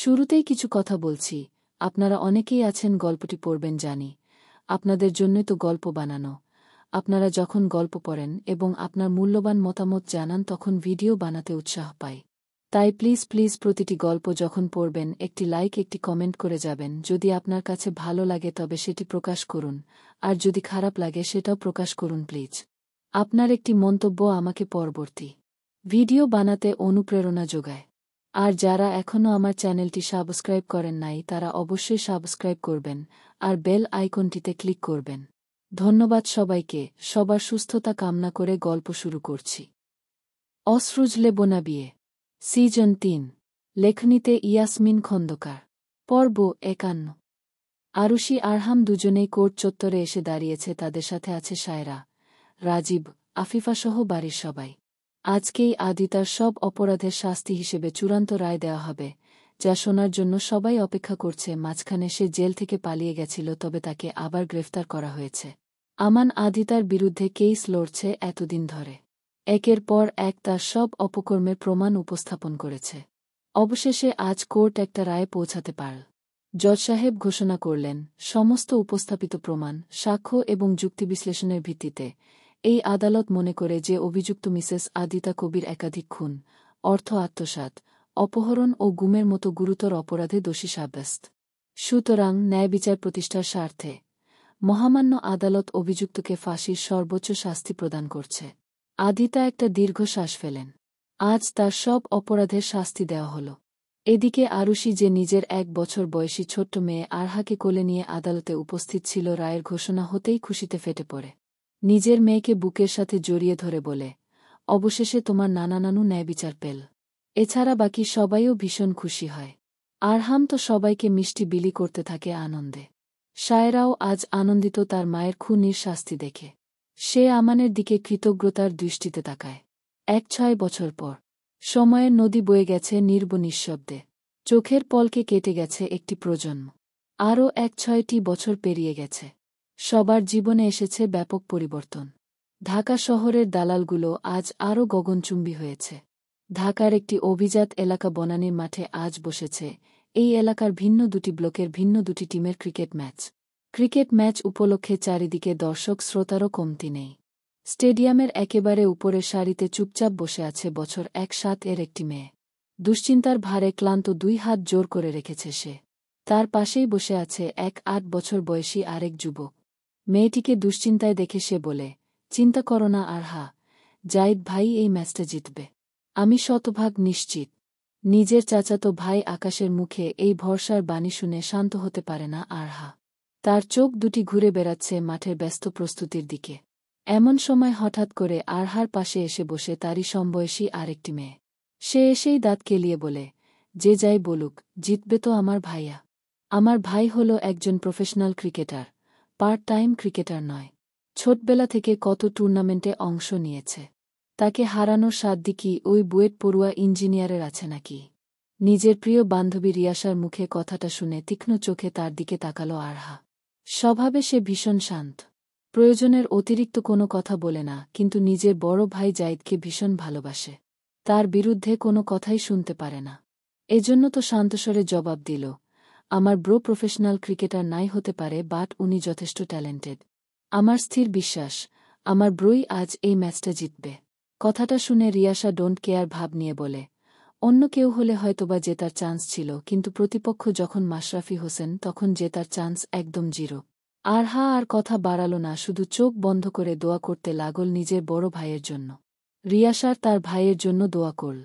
শুরুতেই কিছু কথা বলছি, আপনারা অনেকেই আছেন গল্পটি পড়বেন জানি। আপনাদের জন্যই তো গল্প বানানো। আপনারা যখন গল্প পড়েন এবং আপনার মূল্যবান মতামত জানান তখন ভিডিও বানাতে উৎসাহ পাই। তাই প্লিজ প্লিজ প্রতিটি গল্প যখন পড়বেন একটি লাইক একটি কমেন্ট করে যাবেন। যদি আপনার কাছে ভালো লাগে তবে সেটি প্রকাশ করুন, আর যদি খারাপ লাগে সেটাও প্রকাশ করুন প্লিজ। আপনার একটি মন্তব্য আমাকে পরবর্তী ভিডিও বানাতে অনুপ্রেরণা যোগায়। আর যারা এখনও আমার চ্যানেলটি সাবস্ক্রাইব করেন নাই তারা অবশ্যই সাবস্ক্রাইব করবেন আর বেল আইকনটিতে ক্লিক করবেন। ধন্যবাদ সবাইকে। সবার সুস্থতা কামনা করে গল্প শুরু করছি। অশ্রুজলে বোনা বিয়ে, সিজন ৩। লেখনীতে ইয়াসমিন খন্দকার। পর্ব ৫১। আরুষি আরহাম দুজনেই কোর্ট চত্বরে এসে দাঁড়িয়েছে। তাদের সাথে আছে সায়রা, রাজীব, আফিফাসহ বাড়ির সবাই। আজকেই আদিতার সব অপরাধের শাস্তি হিসেবে চূড়ান্ত রায় দেওয়া হবে, যা শোনার জন্য সবাই অপেক্ষা করছে। মাঝখানে সে জেল থেকে পালিয়ে গেছিল, তবে তাকে আবার গ্রেফতার করা হয়েছে। আমান আদিতার বিরুদ্ধে কেস লড়ছে এতদিন ধরে। একের পর এক তার সব অপকর্মের প্রমাণ উপস্থাপন করেছে। অবশেষে আজ কোর্ট একটা রায়ে পৌঁছাতে পারল। জজ সাহেব ঘোষণা করলেন, সমস্ত উপস্থাপিত প্রমাণ, সাক্ষ্য এবং যুক্তি বিশ্লেষণের ভিত্তিতে এই আদালত মনে করে যে অভিযুক্ত মিসেস আদিতা কবির একাধিক খুন, অর্থ আত্মসাৎ, অপহরণ ও গুমের মতো গুরুতর অপরাধে দোষী সাব্যস্ত। সুতরাং ন্যায়বিচার প্রতিষ্ঠার স্বার্থে মহামান্য আদালত অভিযুক্তকে ফাঁসির সর্বোচ্চ শাস্তি প্রদান করছে। আদিতা একটা দীর্ঘশ্বাস ফেলেন। আজ তার সব অপরাধের শাস্তি দেওয়া হল। এদিকে আরুষি, যে নিজের ১ বছর বয়সী ছোট্ট মেয়ে আরহাকে কোলে নিয়ে আদালতে উপস্থিত ছিল, রায়ের ঘোষণা হতেই খুশিতে ফেটে পড়ে। নিজের মেয়েকে বুকের সাথে জড়িয়ে ধরে বলে, অবশেষে তোমার নানা নানু ন্যায়বিচার পেল। এছাড়া বাকি সবাইও ভীষণ খুশি হয়। আরহাম তো সবাইকে মিষ্টি বিলি করতে থাকে আনন্দে। সায়রাও আজ আনন্দিত তার মায়ের খুনির শাস্তি দেখে। সে আমানের দিকে কৃতজ্ঞতার দৃষ্টিতে তাকায়। ৬ বছর পর সময়ের নদী বয়ে গেছে নির্ব নিঃশব্দে। চোখের পলকে কেটে গেছে একটি প্রজন্ম। আরও ৬টি বছর পেরিয়ে গেছে। সবার জীবনে এসেছে ব্যাপক পরিবর্তন। ঢাকা শহরের দালালগুলো আজ আরও গগনচুম্বী হয়েছে। ঢাকার একটি অভিজাত এলাকা বনানীর মাঠে আজ বসেছে এই এলাকার ভিন্ন দুটি ব্লকের ভিন্ন দুটি টিমের ক্রিকেট ম্যাচ উপলক্ষে চারিদিকে দর্শক শ্রোতারও কমতি নেই। স্টেডিয়ামের একেবারে উপরের সারিতে চুপচাপ বসে আছে বছর ১-৭ এর একটি মেয়ে। দুশ্চিন্তার ভারে ক্লান্ত ২ হাত জোর করে রেখেছে সে। তার পাশেই বসে আছে ১-৮ বছর বয়সী আরেক যুবক। মেয়েটিকে দুশ্চিন্তায় দেখে সে বলে, চিন্তা করো না আরহা, জাহিদ ভাই এই ম্যাচটা জিতবে। আমি শতভাগ নিশ্চিত। নিজের চাচাতো ভাই আকাশের মুখে এই ভরসার বাণী শুনে শান্ত হতে পারে না আরহা। তার চোখ দুটি ঘুরে বেড়াচ্ছে মাঠের ব্যস্ত প্রস্তুতির দিকে। এমন সময় হঠাৎ করে আরহার পাশে এসে বসে তারই সমবয়সী আরেকটি মেয়ে। সে এসেই দাঁত কেলিয়ে বলে, যে যাই বলুক, জিতবে তো আমার ভাইয়া। আমার ভাই হল একজন professional cricketer, part time cricketer নয়। ছোটবেলা থেকে কত টুর্নামেন্টে অংশ নিয়েছে। তাকে হারানোর সাধ্য কি ওই বুয়েট পড়ুয়া ইঞ্জিনিয়ারের আছে নাকি? নিজের প্রিয় বান্ধবী রিয়াসার মুখে কথাটা শুনে তীক্ষ্ণ চোখে তার দিকে তাকালো আরহা। স্বভাবে সে ভীষণ শান্ত। প্রয়োজনের অতিরিক্ত কোনো কথা বলে না, কিন্তু নিজের বড় ভাই জাহিদকে ভীষণ ভালোবাসে। তার বিরুদ্ধে কোনো কথাই শুনতে পারে না। এজন্য তো শান্তস্বরে জবাব দিল, আমার ব্রো প্রফেশনাল ক্রিকেটার নাই হতে পারে, বাট উনি যথেষ্ট ট্যালেন্টেড। আমার স্থির বিশ্বাস, আমার ব্রোই আজ এই ম্যাচটা জিতবে। কথাটা শুনে রিয়াসা ডোন্ট কেয়ার ভাব নিয়ে বলে, অন্য কেউ হলে হয়তোবা জেতার চান্স ছিল, কিন্তু প্রতিপক্ষ যখন মাশরাফি হোসেন তখন জেতার চান্স একদম জিরো। আরহা আর কথা বাড়াল না, শুধু চোখ বন্ধ করে দোয়া করতে লাগল নিজের বড় ভাইয়ের জন্য। রিয়াসার তার ভাইয়ের জন্য দোয়া করল।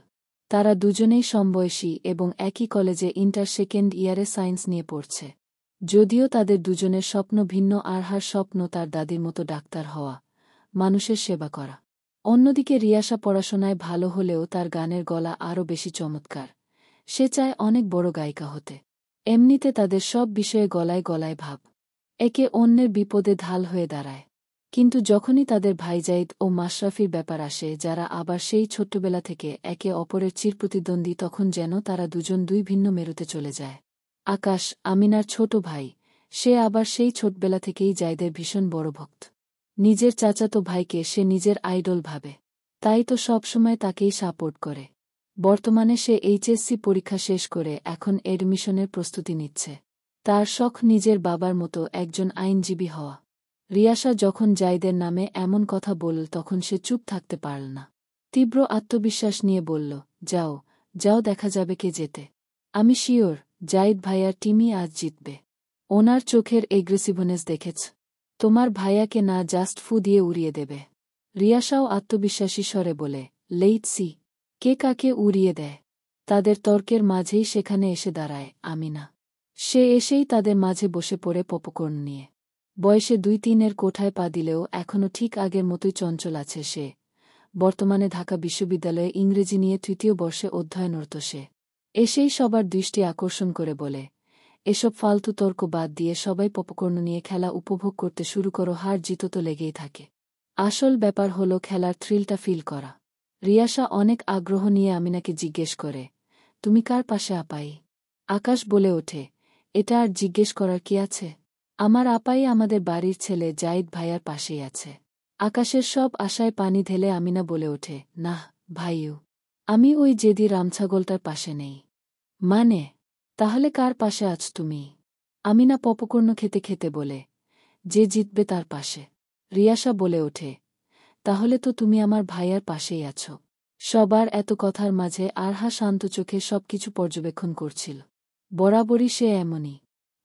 তারা দুজনেই সমবয়সী এবং একই কলেজে ইন্টার সেকেন্ড ইয়ারে সায়েন্স নিয়ে পড়ছে। যদিও তাদের দুজনের স্বপ্ন ভিন্ন, আরহার স্বপ্ন তার দাদির মতো ডাক্তার হওয়া, মানুষের সেবা করা। অন্যদিকে রিয়াসা পড়াশোনায় ভালো হলেও তার গানের গলা আরও বেশি চমৎকার। সে চায় অনেক বড় গায়িকা হতে। এমনিতে তাদের সব বিষয়ে গলায় গলায় ভাব। একে অন্যের বিপদে ঢাল হয়ে দাঁড়ায়। কিন্তু যখনই তাদের ভাই জাহিদ ও মাশরাফির ব্যাপার আসে, যারা আবার সেই ছোট্টবেলা থেকে একে অপরের চিরপ্রতিদ্বন্দ্বী, তখন যেন তারা দুজন দুই ভিন্ন মেরুতে চলে যায়। আকাশ, আমিনার ছোট ভাই, সে আবার সেই ছোটবেলা থেকেই জাহিদের ভীষণ বড় ভক্ত। নিজের চাচাতো ভাইকে সে নিজের আইডল ভাবে, তাই তো সবসময় তাকেই সাপোর্ট করে। বর্তমানে সে এইচএসসি পরীক্ষা শেষ করে এখন এডমিশনের প্রস্তুতি নিচ্ছে। তার শখ নিজের বাবার মতো একজন আইনজীবী হওয়া। রিয়াসা যখন জাইদের নামে এমন কথা বলল তখন সে চুপ থাকতে পারল না। তীব্র আত্মবিশ্বাস নিয়ে বলল, যাও, যাও, দেখা যাবে কে জেতে। আমি শিওর, জাইদ ভাইয়ার টিমই আজ জিতবে। ওনার চোখের এগ্রেসিভনেস দেখেছ? তোমার ভাইয়াকে না জাস্ট ফু দিয়ে উড়িয়ে দেবে। রিয়াসাও আত্মবিশ্বাসী স্বরে বলে, লেটস সি, কে কাকে উড়িয়ে দেয়। তাদের তর্কের মাঝেই সেখানে এসে দাঁড়ায় আমিনা। সে এসেই তাদের মাঝে বসে পড়ে পপকর্ন নিয়ে। বয়সে ২-৩-এর কোঠায় পা দিলেও এখনও ঠিক আগের মতোই চঞ্চল আছে সে। বর্তমানে ঢাকা বিশ্ববিদ্যালয়ে ইংরেজি নিয়ে ৩য় বর্ষে অধ্যয়নরত সে। এসেই সবার দৃষ্টি আকর্ষণ করে বলে, এসব ফালতু তর্ক বাদ দিয়ে সবাই পপকর্ন নিয়ে খেলা উপভোগ করতে শুরু করো, হার জিত তো লেগেই থাকে। আসল ব্যাপার হলো খেলার থ্রিলটা ফিল করা। রিয়াসা অনেক আগ্রহ নিয়ে আমিনাকে জিজ্ঞেস করে, তুমি কার পাশে আপাই? আকাশ বলে ওঠে, এটা আর জিজ্ঞেস করার কি আছে? আমার আপাই আমাদের বাড়ির ছেলে জাইদ ভাইয়ার পাশেই আছে। আকাশের সব আশায় পানি ঢেলে আমিনা বলে ওঠে, নাহ ভাইও, আমি ওই জেদি রামছাগলটার পাশে নেই। মানে? তাহলে কার পাশে আছ তুমি? আমিনা পপকর্ন খেতে খেতে বলে, যে জিতবে তার পাশে। রিয়াসা বলে ওঠে, তাহলে তো তুমি আমার ভাইয়ার পাশেই আছো। সবার এত কথার মাঝে আরহা শান্ত চোখে সবকিছু পর্যবেক্ষণ করছিল। বরাবরই সে এমনই,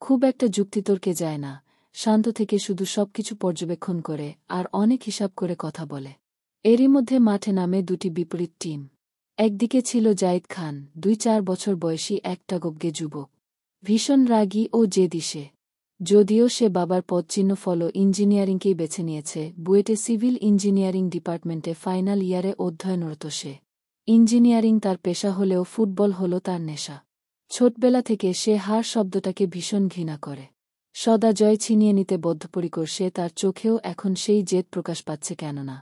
খুব একটা যুক্তিতর্কে যায় না, শান্ত থেকে শুধু সবকিছু পর্যবেক্ষণ করে আর অনেক হিসাব করে কথা বলে। এরই মধ্যে মাঠে নামে দুটি বিপরীত টিম। একদিকে ছিল জাইদ খান, ২-৪ বছর বয়সী একটা গবগে যুবক। ভীষণ রাগী ও জেদি সে। যদিও সে বাবার পদচিহ্ন ফলো ইঞ্জিনিয়ারিংকেই বেছে নিয়েছে, বুয়েটে সিভিল ইঞ্জিনিয়ারিং ডিপার্টমেন্টে ফাইনাল ইয়ারে অধ্যয়নরত সে। ইঞ্জিনিয়ারিং তার পেশা হলেও ফুটবল হল তার নেশা। ছোটবেলা থেকে সে হার শব্দটাকে ভীষণ ঘৃণা করে। সদা জয় ছিনিয়ে নিতে বদ্ধপরিকর সে, তার চোখেও এখন সেই জেদ প্রকাশ পাচ্ছে, কেননা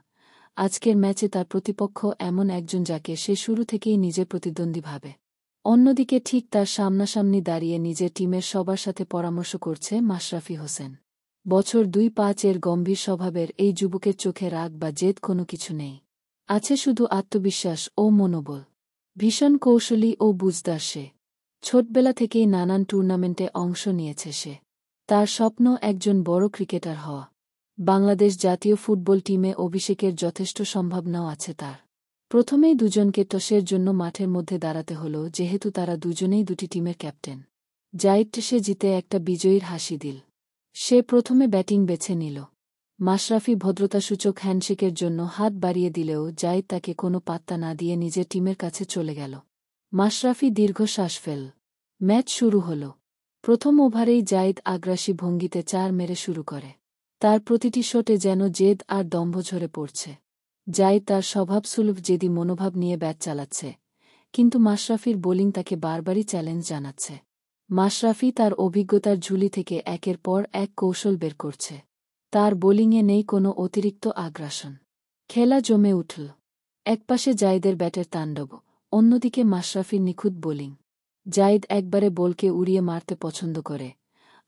আজকের ম্যাচে তার প্রতিপক্ষ এমন একজন যাকে সে শুরু থেকেই নিজের প্রতিদ্বন্দ্বী ভাবে। অন্যদিকে ঠিক তার সামনাসামনি দাঁড়িয়ে নিজের টিমের সবার সাথে পরামর্শ করছে মাশরাফি হোসেন। বছর ২-৫-এর গম্ভীর স্বভাবের এই যুবকের চোখে রাগ বা জেদ কোনো কিছু নেই। আছে শুধু আত্মবিশ্বাস ও মনোবল। ভীষণ কৌশলী ও বুঝদার সে। ছোটবেলা থেকেই নানান টুর্নামেন্টে অংশ নিয়েছে সে। তার স্বপ্ন একজন বড় ক্রিকেটার হওয়া। বাংলাদেশ জাতীয় ফুটবল টিমে অভিষেকের যথেষ্ট সম্ভাবনাও আছে তার। প্রথমেই দুজনকে টসের জন্য মাঠের মধ্যে দাঁড়াতে হল, যেহেতু তারা দুজনেই দুটি টিমের ক্যাপ্টেন। জাইদ টসে জিতে একটা বিজয়ীর হাসি দিল। সে প্রথমে ব্যাটিং বেছে নিল। মাশরাফি ভদ্রতাসূচক হ্যান্ডশেকের জন্য হাত বাড়িয়ে দিলেও জাইদ তাকে কোনো পাত্তা না দিয়ে নিজের টিমের কাছে চলে গেল। মাশরাফি দীর্ঘশ্বাস ফেল। ম্যাচ শুরু হল। প্রথম ওভারেই জাইদ আগ্রাসী ভঙ্গিতে ৪ মেরে শুরু করে। তার প্রতিটি শটে যেন জেদ আর দম্ভ ঝরে পড়ছে। জাইদ তার স্বভাবসুলভ জেদি মনোভাব নিয়ে ব্যাট চালাচ্ছে, কিন্তু মাশরাফির বোলিং তাকে বারবারই চ্যালেঞ্জ জানাচ্ছে। মাশরাফি তার অভিজ্ঞতার ঝুলি থেকে একের পর এক কৌশল বের করছে। তার বোলিংয়ে নেই কোনো অতিরিক্ত আগ্রাসন। খেলা জমে উঠল। একপাশে জাইদের ব্যাটের তাণ্ডব, অন্যদিকে মাশরাফির নিখুঁত বোলিং। জাইদ একবারে বলকে উড়িয়ে মারতে পছন্দ করে,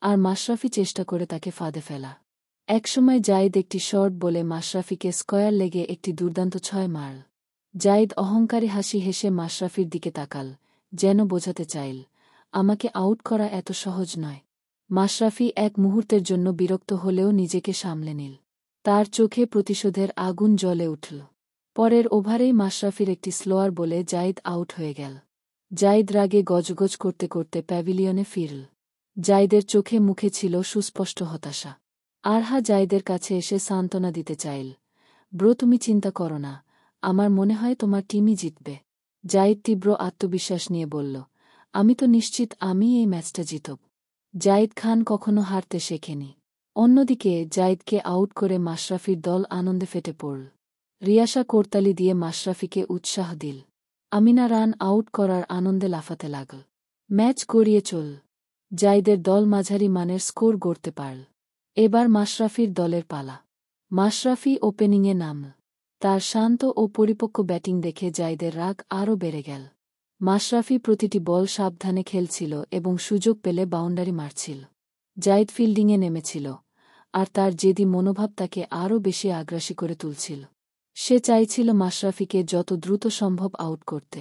আর মাশরাফি চেষ্টা করে তাকে ফাঁদে ফেলা। একসময় জাইদ একটি শর্ট বলে মাশরাফিকে স্কয়ার লেগে একটি দুর্দান্ত ৬ মারল। জাইদ অহংকারী হাসি হেসে মাশরাফির দিকে তাকাল, যেন বোঝাতে চাইল, আমাকে আউট করা এত সহজ নয়। মাশরাফি এক মুহূর্তের জন্য বিরক্ত হলেও নিজেকে সামলে নিল। তার চোখে প্রতিশোধের আগুন জ্বলে উঠল। পরের ওভারেই মাশরাফির একটি স্লোয়ার বলে জাইদ আউট হয়ে গেল। জাইদ রাগে গজগজ করতে করতে প্যাভিলিয়নে ফিরল। জাইদের চোখে মুখে ছিল সুস্পষ্ট হতাশা। আরহা জাইদের কাছে এসে সান্ত্বনা দিতে চাইল, ব্রো, তুমি চিন্তা করো না, আমার মনে হয় তোমার টিমই জিতবে। জাইদ তীব্র আত্মবিশ্বাস নিয়ে বলল, আমি তো নিশ্চিত আমি এই ম্যাচটা জিতব। জাইদ খান কখনো হারতে শেখেনি। অন্যদিকে জাইদকে আউট করে মাশরাফির দল আনন্দে ফেটে পড়ল। রিয়াসা করতালি দিয়ে মাশরাফিকে উৎসাহ দিল। আমিনা রান আউট করার আনন্দে লাফাতে লাগল। ম্যাচ গড়িয়ে চল। জাইদের দল মাঝারি মানের স্কোর গড়তে পারল। এবার মাশরাফির দলের পালা। মাশরাফি ওপেনিংয়ে নামল। তার শান্ত ও পরিপক্ক ব্যাটিং দেখে জাইদের রাগ আরও বেড়ে গেল। মাশরাফি প্রতিটি বল সাবধানে খেলছিল এবং সুযোগ পেলে বাউন্ডারি মারছিল। জাইদ ফিল্ডিংয়ে নেমেছিল, আর তার জেদি মনোভাব তাকে আরও বেশি আগ্রাসী করে তুলছিল। সে চাইছিল মাশরাফিকে যত দ্রুত সম্ভব আউট করতে।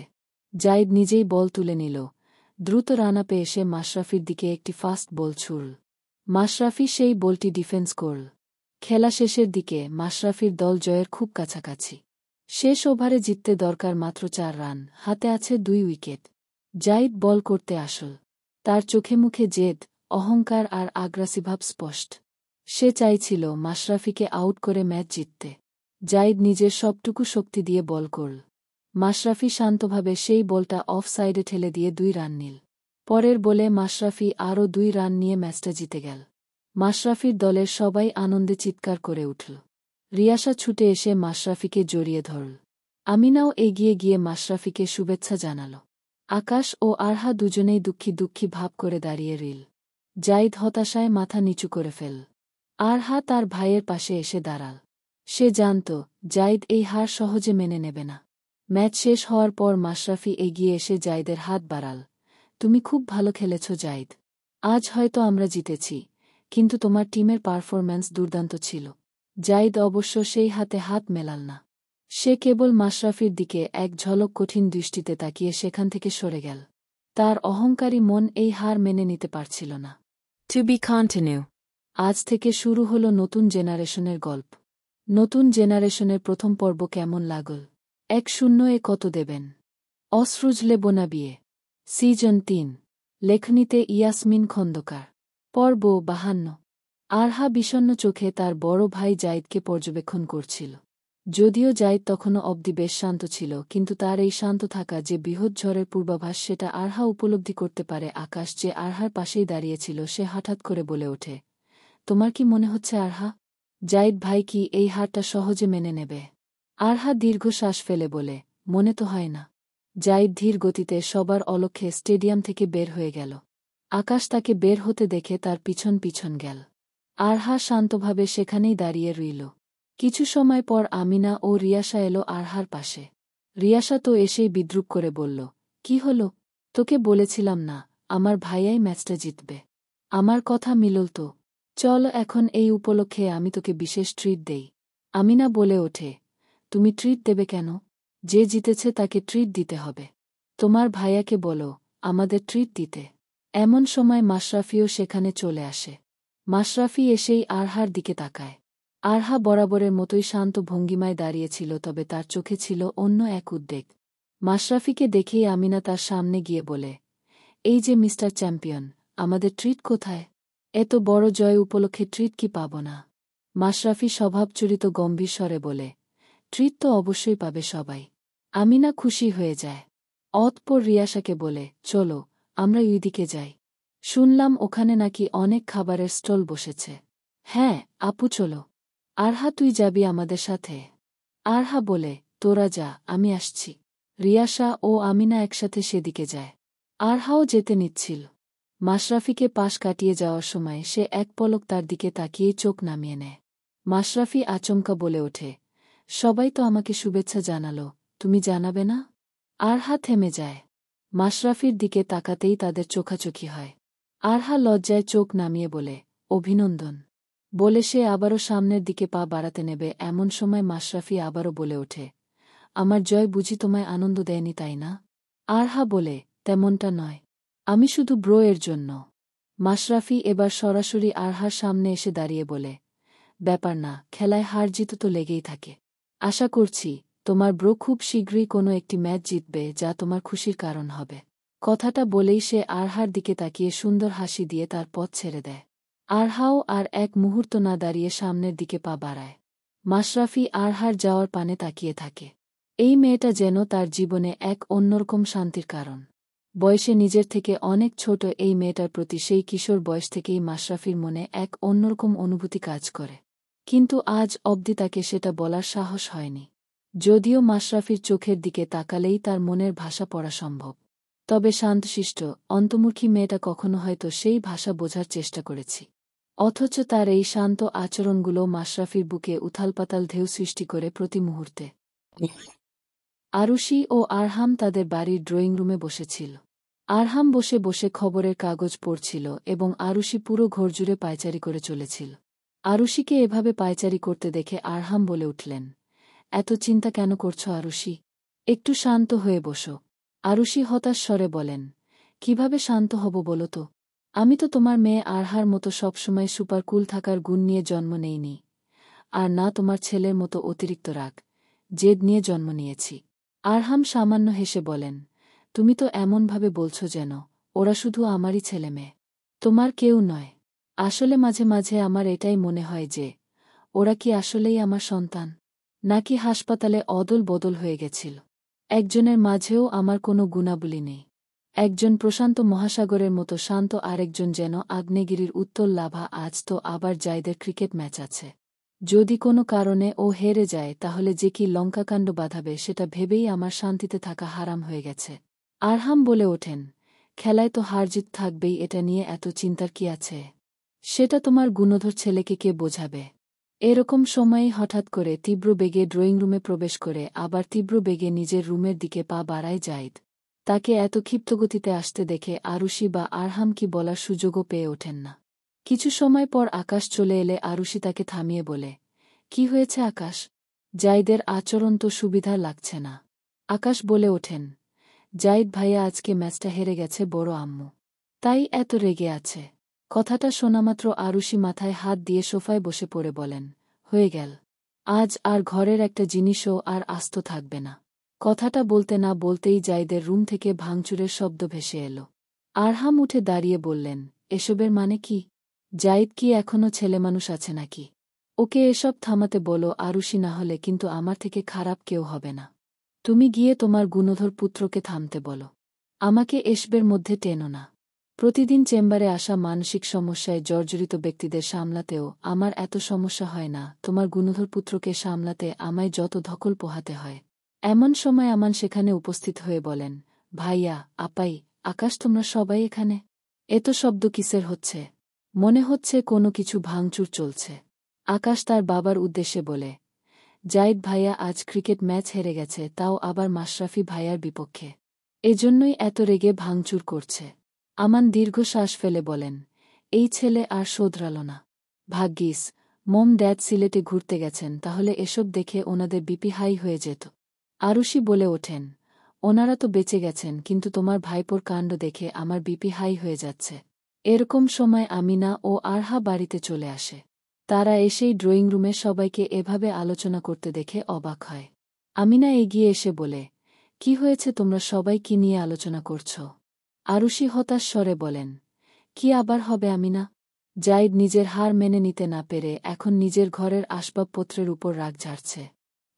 জাইদ নিজেই বল তুলে নিল। দ্রুত রান আপে এসে মাশরাফির দিকে একটি ফাস্ট বল ছুড়ল। মাশরাফি সেই বলটি ডিফেন্স করল। খেলা শেষের দিকে মাশরাফির দল জয়ের খুব কাছাকাছি। শেষ ওভারে জিততে দরকার মাত্র 4 রান, হাতে আছে 2 উইকেট। জাইদ বল করতে আসল। তার চোখে মুখে জেদ, অহংকার আর আগ্রাসীভাব স্পষ্ট। সে চাইছিল মাশরাফিকে আউট করে ম্যাচ জিততে। জাইদ নিজের সবটুকু শক্তি দিয়ে বল করল। মাশরাফি শান্তভাবে সেই বলটা অফ সাইডে ঠেলে দিয়ে 2 রান নিল। পরের বলে মাশরাফি আরও 2 রান নিয়ে ম্যাচটা জিতে গেল। মাশরাফির দলের সবাই আনন্দে চিৎকার করে উঠল। রিয়াসা ছুটে এসে মাশরাফিকে জড়িয়ে ধরল। আমিনাও এগিয়ে গিয়ে মাশরাফিকে শুভেচ্ছা জানাল। আকাশ ও আরহা দুজনেই দুঃখী দুঃখী ভাব করে দাঁড়িয়ে রইল। জাইদ হতাশায় মাথা নিচু করে ফেল। আরহা তার ভাইয়ের পাশে এসে দাঁড়াল। সে জানত জাইদ এই হার সহজে মেনে নেবে না। ম্যাচ শেষ হওয়ার পর মাশরাফি এগিয়ে এসে জাইদের হাত বাড়াল। তুমি খুব ভালো খেলেছ জাইদ। আজ হয়তো আমরা জিতেছি, কিন্তু তোমার টিমের পারফরম্যান্স দুর্দান্ত ছিল। জাইদ অবশ্য সেই হাতে হাত মেলাল না। সে কেবল মাশরাফির দিকে এক ঝলক কঠিন দৃষ্টিতে তাকিয়ে সেখান থেকে সরে গেল। তার অহংকারী মন এই হার মেনে নিতে পারছিল না। To be continue. আজ থেকে শুরু হলো নতুন জেনারেশনের গল্প। নতুন জেনারেশনের প্রথম পর্ব কেমন লাগল? 1-0 কত দেবেন? অসরুজলে বোনা বিয়ে। সিজন 3। লেখনীতে ইয়াসমিন খন্দকার। পর্ব 52। আরহা বিষণ্ণ চোখে তার বড় ভাই জাইদকে পর্যবেক্ষণ করছিল। যদিও জাইদ তখনও অবধি বেশ শান্ত ছিল, কিন্তু তার এই শান্ত থাকা যে বৃহৎ ঝড়ের পূর্বাভাস সেটা আরহা উপলব্ধি করতে পারে। আকাশ যে আরহার পাশেই দাঁড়িয়েছিল সে হঠাৎ করে বলে ওঠে, তোমার কি মনে হচ্ছে আরহা, জাইদ ভাই কি এই হারটা সহজে মেনে নেবে? আরহা দীর্ঘশ্বাস ফেলে বলে, মনে তো হয় না। জাইদ ধীর গতিতে সবার অলক্ষ্যে স্টেডিয়াম থেকে বের হয়ে গেল। আকাশ তাকে বের হতে দেখে তার পিছন পিছন গেল। আরহা শান্তভাবে সেখানেই দাঁড়িয়ে রইল। কিছু সময় পর আমিনা ও রিয়াসা এলো আরহার পাশে। রিয়াসা তো এসেই বিদ্রূপ করে বলল, কি হলো? তোকে বলেছিলাম না আমার ভাইয়াই ম্যাচটা জিতবে? আমার কথা মিলল তো। চল এখন এই উপলক্ষে আমি তোকে বিশেষ ট্রিট দেই। আমিনা বলে ওঠে, তুমি ট্রিট দেবে কেন? যে জিতেছে তাকে ট্রিট দিতে হবে। তোমার ভাইয়াকে বলো আমাদের ট্রিট দিতে। এমন সময় মাশরাফিও সেখানে চলে আসে। মাশরাফি এসেই আরহার দিকে তাকায়। আরহা বরাবরের মতোই শান্ত ভঙ্গিমায় দাঁড়িয়েছিল, তবে তার চোখে ছিল অন্য এক উদ্বেগ। মাশরাফিকে দেখেই আমিনা তার সামনে গিয়ে বলে, এই যে মিস্টার চ্যাম্পিয়ন, আমাদের ট্রিট কোথায়? এত বড় জয় উপলক্ষে ট্রিট কি পাব না? মাশরাফি স্বভাবচরিত গম্ভীর স্বরে বলে, ট্রিট তো অবশ্যই পাবে সবাই। আমিনা খুশি হয়ে যায়। অতঃপর রিয়াসাকে বলে, চলো আমরা ওইদিকে যাই। শুনলাম ওখানে নাকি অনেক খাবারের স্টল বসেছে। হ্যাঁ আপু চলো। আরহা তুই যাবি আমাদের সাথে? আরহা বলে, তোরা যা, আমি আসছি। রিয়াসা ও আমিনা একসাথে সেদিকে যায়। আরহাও যেতে নিচ্ছিল। মাশরাফিকে পাশ কাটিয়ে যাওয়ার সময় সে এক পলক তার দিকে তাকিয়েই চোখ নামিয়ে নেয়। মাশরাফি আচমকা বলে ওঠে, সবাই তো আমাকে শুভেচ্ছা জানালো, তুমি জানাবে না? আরহা থেমে যায়। মাশরাফির দিকে তাকাতেই তাদের চোখাচোখি হয়। আরহা লজ্জায় চোখ নামিয়ে বলে, অভিনন্দন। বলে সে আবারও সামনের দিকে পা বাড়াতে নেবে, এমন সময় মাশরাফি আবারও বলে ওঠে, আমার জয় বুঝি তোমায় আনন্দ দেয়নি তাই না? আরহা বলে, তেমনটা নয়, আমি শুধু ব্রো এর জন্য। মাশরাফি এবার সরাসরি আরহার সামনে এসে দাঁড়িয়ে বলে, ব্যাপার না, খেলায় হার জিত তো লেগেই থাকে। আশা করছি তোমার ব্রো খুব শীঘ্রই কোনো একটি ম্যাচ জিতবে যা তোমার খুশির কারণ হবে। কথাটা বলেই সে আরহার দিকে তাকিয়ে সুন্দর হাসি দিয়ে তার পথ ছেড়ে দেয়। আরহাও আর এক মুহূর্ত না দাঁড়িয়ে সামনের দিকে পা বাড়ায়। মাশরাফি আরহার যাওয়ার পানে তাকিয়ে থাকে। এই মেয়েটা যেন তার জীবনে এক অন্যরকম শান্তির কারণ। বয়সে নিজের থেকে অনেক ছোট এই মেয়েটার প্রতি সেই কিশোর বয়স থেকেই মাশরাফির মনে এক অন্যরকম অনুভূতি কাজ করে। কিন্তু আজ অবধি তাকে সেটা বলার সাহস হয়নি। যদিও মাশরাফির চোখের দিকে তাকালেই তার মনের ভাষা পড়া সম্ভব। তবে শান্তশিষ্ট অন্তর্মুখী মেয়েটা কখনো হয়তো সেই ভাষা বোঝার চেষ্টা করেছি। অথচ তার এই শান্ত আচরণগুলো মাশরাফির বুকে উথালপাতাল ঢেউ সৃষ্টি করে প্রতি মুহূর্তে। আরুষি ও আরহাম তাদের বাড়ির ড্রয়িং রুমে বসেছিল। আরহাম বসে বসে খবরের কাগজ পড়ছিল এবং আরুষি পুরো ঘরজুড়ে পায়চারি করে চলেছিল। আরুষিকে এভাবে পায়চারি করতে দেখে আরহাম বলে উঠলেন, এত চিন্তা কেন করছো আরুষি? একটু শান্ত হয়ে বসো। আরুষি হতাশ স্বরে বলেন, কিভাবে শান্ত হব বলো তো? আমি তো তোমার মেয়ে আরহার মতো সবসময় সুপার কুল থাকার গুণ নিয়ে জন্ম নেইনি, আর না তোমার ছেলের মতো অতিরিক্ত রাগ জেদ নিয়ে জন্ম নিয়েছি। আরহাম সামান্য হেসে বলেন, তুমি তো এমনভাবে বলছো যেন ওরা শুধু আমারই ছেলে মেয়ে, তোমার কেউ নয়। আসলে মাঝে মাঝে আমার এটাই মনে হয় যে ওরা কি আসলেই আমার সন্তান, নাকি হাসপাতালে অদল বদল হয়ে গেছিল। একজনের মাঝেও আমার কোনো গুণাবলী নেই। একজন প্রশান্ত মহাসাগরের মতো শান্ত, আরেকজন যেন আগ্নেয়গিরির উত্তল লাভা। আজ তো আবার জাইদের ক্রিকেট ম্যাচ আছে। যদি কোনো কারণে ও হেরে যায় তাহলে যে কি লঙ্কাকাণ্ড বাঁধাবে সেটা ভেবেই আমার শান্তিতে থাকা হারাম হয়ে গেছে। আরহাম বলে ওঠেন, খেলায় তো হারজিত থাকবেই, এটা নিয়ে এত চিন্তার কি আছে? সেটা তোমার গুণধর ছেলেকে কে বোঝাবে? এরকম সময়েই হঠাৎ করে তীব্র বেগে ড্রয়িং রুমে প্রবেশ করে আবার তীব্র বেগে নিজের রুমের দিকে পা বাড়ায় জাইদ। তাকে এত ক্ষিপ্তগতিতে আসতে দেখে আরুষি বা আরহাম কি বলার সুযোগও পেয়ে ওঠেন না। কিছু সময় পর আকাশ চলে এলে আরুষি তাকে থামিয়ে বলে, কি হয়েছে আকাশ? জাইদের আচরণ তো সুবিধা লাগছে না। আকাশ বলে ওঠেন, জাইদ ভাইয়া আজকে ম্যাচটা হেরে গেছে বড় আম্মু, তাই এত রেগে আছে। কথাটা শোনামাত্র আরুষি মাথায় হাত দিয়ে সোফায় বসে পড়ে বলেন, হয়ে গেল, আজ আর ঘরের একটা জিনিসও আর আস্ত থাকবে না। কথাটা বলতে না বলতেই জাইদের রুম থেকে ভাঙচুরের শব্দ ভেসে এলো। আরহাম উঠে দাঁড়িয়ে বললেন, এসবের মানে কি? জাইদ কি এখনও ছেলেমানুষ আছে নাকি? ওকে এসব থামাতে বলো আরুষি, না হলে কিন্তু আমার থেকে খারাপ কেউ হবে না। তুমি গিয়ে তোমার গুণধর পুত্রকে থামতে বলো। আমাকে এসবের মধ্যে টেনো না। প্রতিদিন চেম্বারে আসা মানসিক সমস্যায় জর্জরিত ব্যক্তিদের সামলাতেও আমার এত সমস্যা হয় না, তোমার গুণধর পুত্রকে সামলাতে আমায় যত ধকল পোহাতে হয়। এমন সময় আমান সেখানে উপস্থিত হয়ে বলেন, ভাইয়া, আপাই, আকাশ, তোমরা সবাই এখানে? এত শব্দ কিসের হচ্ছে? মনে হচ্ছে কোনো কিছু ভাঙচুর চলছে। আকাশ তার বাবার উদ্দেশ্যে বলে, জাইদ ভাইয়া আজ ক্রিকেট ম্যাচ হেরে গেছে, তাও আবার মাশরাফি ভাইয়ার বিপক্ষে। এজন্যই এত রেগে ভাঙচুর করছে। আমান দীর্ঘশ্বাস ফেলে বলেন, এই ছেলে আর শোধরাল না। ভাগ্যিস মম ড্যাড সিলেটে ঘুরতে গেছেন, তাহলে এসব দেখে ওনাদের বিপি হাই হয়ে যেত। আরুষি বলে ওঠেন, ওনারা তো বেঁচে গেছেন, কিন্তু তোমার ভাইপোর কাণ্ড দেখে আমার বিপি হাই হয়ে যাচ্ছে। এরকম সময় আমিনা ও আরহা বাড়িতে চলে আসে। তারা এসেই ড্রয়িং রুমে সবাইকে এভাবে আলোচনা করতে দেখে অবাক হয়। আমিনা এগিয়ে এসে বলে, কি হয়েছে, তোমরা সবাই কি নিয়ে আলোচনা করছ? আরুষি হতাশ স্বরে বলেন, কি আবার হবে আমিনা? জাইদ নিজের হার মেনে নিতে না পেরে এখন নিজের ঘরের আসবাবপত্রের উপর রাগ ঝাড়ছে।